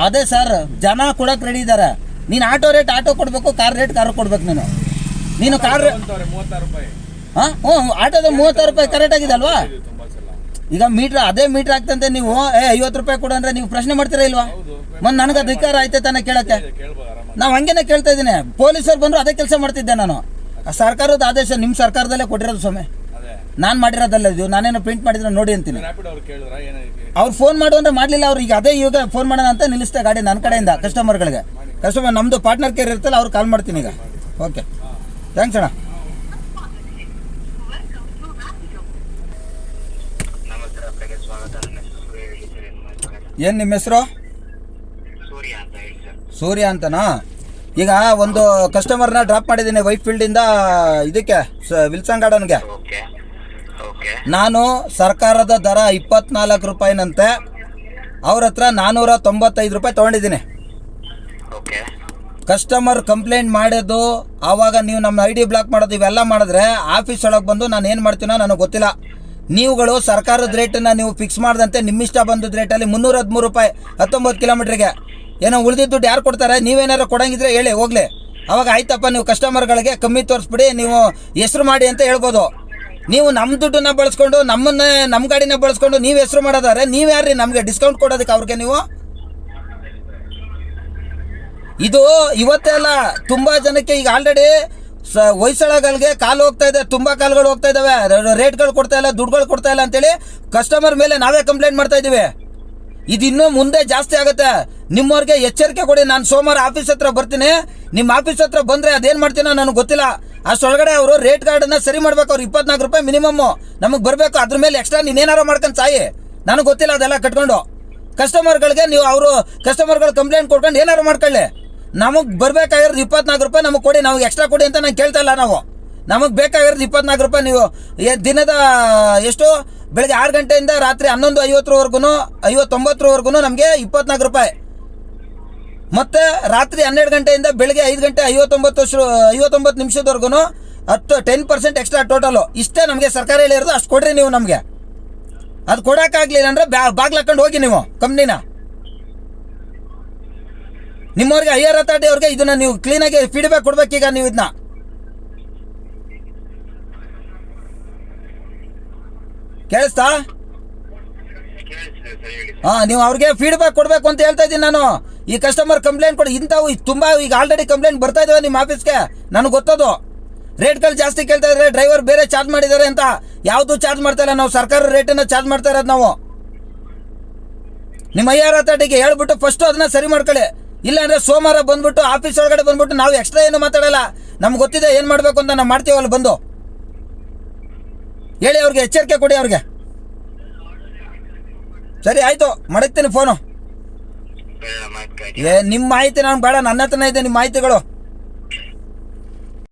ಅದೇ ಸರ್, ಜನ ಕೊಡಕ್ ರೆಡಿ ಇದ್ದಾರೆ. ನೀನು ಆಟೋ ರೇಟ್ ಆಟೋ ಕೊಡ್ಬೇಕು, ಕಾರ್ ರೇಟ್ ಕಾರ್ ಕೊಡ್ಬೇಕು. ನೀನು ಕಾರ್ ಆಟೋದ 36 ರೂಪಾಯಿ ಕರೆಕ್ಟ್ ಆಗಿದೆ ಅಲ್ವಾ? ಈಗ ಮೀಟ್ರ್ ಅದೇ ಮೀಟ್ರ್ ಆಗ್ತಂತೆ ನೀವು 50 ರೂಪಾಯಿ ಕೊಡು ಅಂದ್ರೆ ನೀವು ಪ್ರಶ್ನೆ ಮಾಡ್ತೀರಾ ಇಲ್ವಾ? ಮತ್ತೆ ನನಗೆ ಅಧಿಕಾರ ಐತೆ ತಾನೇ ಕೇಳಕ್ಕೆ? ನಾವು ಹಂಗೇನೆ ಕೇಳ್ತಾ ಇದ್ದೀನಿ. ಪೊಲೀಸರು ಬಂದ್ರು ಅದೇ ಕೆಲಸ ಮಾಡ್ತಿದ್ದೆ ನಾನು. ಸರ್ಕಾರದ ಆದೇಶ ನಿಮ್ಮ ಸರ್ಕಾರದಲ್ಲೇ ಕೊಟ್ಟಿರೋದು ಸ್ವಾಮಿ, ನಾನು ಮಾಡಿರೋದಲ್ಲ ಇದು. ನಾನೇನೋ ಪ್ರಿಂಟ್ ಮಾಡಿದ್ರೆ ನೋಡಿ ಅಂತೀನಿ. ಅವ್ರು ಫೋನ್ ಮಾಡು ಅಂದ್ರೆ ಮಾಡಲಿಲ್ಲ. ಅವ್ರು ಈಗ ಫೋನ್ ಮಾಡೋಣ ಅಂತ ನಿಲ್ಲಿಸ್ತಾ ಗಾಡಿ ನನ್ನ ಕಡೆಯಿಂದ ಕಸ್ಟಮರ್ಗಳಿಗೆ. ಕಸ್ಟಮರ್ ನಮ್ಮದು ಪಾರ್ಟ್ನರ್ ಕೇರ್ ಇರ್ತಲ್ಲ, ಅವ್ರು ಕಾಲ್ ಮಾಡ್ತೀನಿ ಈಗ. ಓಕೆ, ಥ್ಯಾಂಕ್ಸ್ ಅಣ್ಣ. ಏನು ನಿಮ್ಮ ಹೆಸರು? ಸೂರ್ಯ ಅಂತನಾ? ಈಗ ಒಂದು ಕಸ್ಟಮರ್ನ ಡ್ರಾಪ್ ಮಾಡಿದ್ದೀನಿ ವೈಟ್ ಫೀಲ್ಡಿಂದ ಇದಕ್ಕೆ ವಿಲ್ಸನ್ ಗಾರ್ಡನ್ಗೆ. ನಾನು ಸರ್ಕಾರದ ದರ 24 ರೂಪಾಯಿನಂತೆ ಅವ್ರ ಹತ್ರ 495 ರೂಪಾಯಿ ತೊಗೊಂಡಿದ್ದೀನಿ. ಕಸ್ಟಮರ್ ಕಂಪ್ಲೇಂಟ್ ಮಾಡೋದು, ಆವಾಗ ನೀವು ನಮ್ಮ ID ಬ್ಲಾಕ್ ಮಾಡೋದು, ಇವೆಲ್ಲ ಮಾಡಿದ್ರೆ ಆಫೀಸ್ ಒಳಗೆ ಬಂದು ನಾನು ಏನು ಮಾಡ್ತೀನೋ ನನಗೆ ಗೊತ್ತಿಲ್ಲ. ನೀವುಗಳು ಸರ್ಕಾರದ ರೇಟನ್ನು ನೀವು ಫಿಕ್ಸ್ ಮಾಡಿದಂತೆ ನಿಮ್ಮಿಷ್ಟ ಬಂದದ ರೇಟಲ್ಲಿ 313 ರೂಪಾಯಿ 19 ಕಿಲೋಮೀಟ್ರಿಗೆ ಏನೋ ಉಳಿದಿದ್ದ ದುಡ್ಡು ಯಾರು ಕೊಡ್ತಾರೆ? ನೀವೇನಾರು ಕೊಡಂಗಿದ್ರೆ ಹೇಳಿ ಹೋಗ್ಲಿ. ಅವಾಗ ಆಯ್ತಪ್ಪ, ನೀವು ಕಸ್ಟಮರ್ಗಳಿಗೆ ಕಮ್ಮಿ ತೋರಿಸ್ಬಿಡಿ, ನೀವು ಹೆಸರು ಮಾಡಿ ಅಂತ ಹೇಳ್ಬೋದು. ನೀವು ನಮ್ಮ ದುಡ್ಡನ್ನ ಬಳಸ್ಕೊಂಡು ನಮ್ಮ ಗಾಡಿನ ಬಳಸ್ಕೊಂಡು ನೀವು ಹೆಸರು ಮಾಡೋದಾದ್ರೆ ನೀವು ಯಾರ್ರಿ ನಮಗೆ ಡಿಸ್ಕೌಂಟ್ ಕೊಡೋದಕ್ಕೆ ಅವ್ರಿಗೆ? ನೀವು ಇದು ಇವತ್ತೇ ಅಲ್ಲ, ತುಂಬ ಜನಕ್ಕೆ ಈಗ ಆಲ್ರೆಡಿ ಹೊಯ್ಸಳಗಳಿಗೆ ಕಾಲು ಹೋಗ್ತಾ ಇದೆ, ತುಂಬ ಕಾಲುಗಳು ಹೋಗ್ತಾ ಇದ್ದಾವೆ, ರೇಟ್ಗಳು ಕೊಡ್ತಾ ಇಲ್ಲ, ದುಡ್ಡುಗಳು ಕೊಡ್ತಾ ಇಲ್ಲ ಅಂತೇಳಿ ಕಸ್ಟಮರ್ ಮೇಲೆ ನಾವೇ ಕಂಪ್ಲೇಂಟ್ ಮಾಡ್ತಾ ಇದ್ದೀವಿ. ಇದು ಇನ್ನೂ ಮುಂದೆ ಜಾಸ್ತಿ ಆಗುತ್ತೆ. ನಿಮ್ಮವ್ರಿಗೆ ಎಚ್ಚರಿಕೆ ಕೊಡಿ. ನಾನು ಸೋಮವಾರ ಆಫೀಸ್ ಹತ್ರ ಬರ್ತೀನಿ. ನಿಮ್ಮ ಆಫೀಸ್ ಹತ್ರ ಬಂದರೆ ಅದೇನು ಮಾಡ್ತೀನೋ ನನಗೆ ಗೊತ್ತಿಲ್ಲ. ಅಷ್ಟೊಳಗಡೆ ಅವರು ರೇಟ್ ಕಾರ್ಡನ್ನು ಸರಿ ಮಾಡ್ಬೇಕು. ಅವ್ರು 24 ರೂಪಾಯಿ ಮಿನಿಮಮ್ಮು ನಮಗೆ ಬರಬೇಕು. ಅದ್ರ ಮೇಲೆ ಎಕ್ಸ್ಟ್ರಾ ನೀನೇನಾರು ಮಾಡ್ಕೊಂಡು ಸಾಯಿ, ನನಗೆ ಗೊತ್ತಿಲ್ಲ ಅದೆಲ್ಲ ಕಟ್ಕೊಂಡು. ಕಸ್ಟಮರ್ಗಳಿಗೆ ನೀವು ಕಸ್ಟಮರ್ಗಳು ಕಂಪ್ಲೇಂಟ್ ಕೊಡ್ಕೊಂಡು ಏನಾರು ಮಾಡ್ಕೊಳ್ಳಿ. ನಮಗೆ ಬರಬೇಕಾಗಿರೋದು 24 ರೂಪಾಯಿ ನಮಗೆ ಕೊಡಿ, ನಮಗೆ ಎಕ್ಸ್ಟ್ರಾ ಕೊಡಿ ಅಂತ ನಾನು ಕೇಳ್ತಾ ಇಲ್ಲ. ನಮಗೆ ಬೇಕಾಗಿರೋದು 24 ರೂಪಾಯಿ. ನೀವು ದಿನದ ಎಷ್ಟು ಬೆಳಗ್ಗೆ 6 ಗಂಟೆಯಿಂದ ರಾತ್ರಿ 11:50 59 ನಮಗೆ 24 ರೂಪಾಯಿ. ಮತ್ತು ರಾತ್ರಿ 12 ಗಂಟೆಯಿಂದ ಬೆಳಗ್ಗೆ 5 ಗಂಟೆ 59 ನಿಮಿಷದವರೆಗೂ 10% ಎಕ್ಸ್ಟ್ರಾ ಟೋಟಲು. ಇಷ್ಟೇ ನಮಗೆ ಸರ್ಕಾರ ಹೇಳಿರೋದು. ಅಷ್ಟು ಕೊಡ್ರಿ ನೀವು ನಮಗೆ. ಅದು ಕೊಡೋಕ್ಕಾಗಲಿಲ್ಲ ಅಂದರೆ ಬಾಗ್ಲು ಹಾಕೊಂಡು ಹೋಗಿ ನೀವು ಕಂಪ್ನಿನ. ನಿಮ್ಮವ್ರಿಗೆ ಹೈಯರ್ ಅಥಾರಿಟಿ ಅವ್ರಿಗೆ ಇದನ್ನ ನೀವು ಕ್ಲೀನಾಗಿ ಫೀಡ್ಬ್ಯಾಕ್ ಕೊಡ್ಬೇಕೀಗ. ನೀವು ಇದನ್ನ ಕೇಳಿಸ್ತಾ? ನೀವು ಅವ್ರಿಗೆ ಫೀಡ್ಬ್ಯಾಕ್ ಕೊಡಬೇಕು ಅಂತ ಹೇಳ್ತಾ ಇದ್ದೀನಿ ನಾನು. ಈ ಕಸ್ಟಮರ್ ಕಂಪ್ಲೇಂಟ್ ಕೊಡಿ. ಇಂಥವು ತುಂಬ ಈಗ ಆಲ್ರೆಡಿ ಕಂಪ್ಲೇಂಟ್ ಬರ್ತಾ ಇದ್ದಾವೆ ನಿಮ್ಮ ಆಫೀಸ್ಗೆ, ನನಗೆ ಗೊತ್ತದು. ರೇಟ್ಗಳು ಜಾಸ್ತಿ ಕೇಳ್ತಾ ಇದ್ದಾರೆ, ಡ್ರೈವರ್ ಬೇರೆ ಚಾರ್ಜ್ ಮಾಡಿದ್ದಾರೆ ಅಂತ. ಯಾವುದು ಚಾರ್ಜ್ ಮಾಡ್ತಾ ಇಲ್ಲ, ನಾವು ಸರ್ಕಾರ ರೇಟನ್ನು ಚಾರ್ಜ್ ಮಾಡ್ತಾ ಇರೋದು ನಾವು. ನಿಮ್ಮ ಹೈಯರ್ ಅಥಾರಿಟಿಗೆ ಹೇಳ್ಬಿಟ್ಟು ಫಸ್ಟು ಅದನ್ನ ಸರಿ ಮಾಡ್ಕೊಳ್ಳಿ. ಇಲ್ಲಾಂದರೆ ಸೋಮವಾರ ಬಂದ್ಬಿಟ್ಟು ಆಫೀಸ್ ಒಳಗಡೆ ಬಂದ್ಬಿಟ್ಟು ನಾವು ಎಕ್ಸ್ಟ್ರಾ ಏನು ಮಾತಾಡಲ್ಲ. ನಮ್ಗೆ ಗೊತ್ತಿದೆ ಏನು ಮಾಡಬೇಕು ಅಂತ ನಾವು ಮಾಡ್ತೀವಲ್ಲ. ಬಂದು ಹೇಳಿ ಅವ್ರಿಗೆ, ಎಚ್ಚರಿಕೆ ಕೊಡಿ ಅವ್ರಿಗೆ. ಸರಿ ಆಯಿತು, ಮಡಗ್ತೀನಿ ಫೋನು. ನಿಮ್ಮ ಮಾಹಿತಿ ನನಗೆ ಬೇಡ, ನನ್ನ ಹತ್ರನೇ ಇದೆ ನಿಮ್ಮ ಮಾಹಿತಿಗಳು.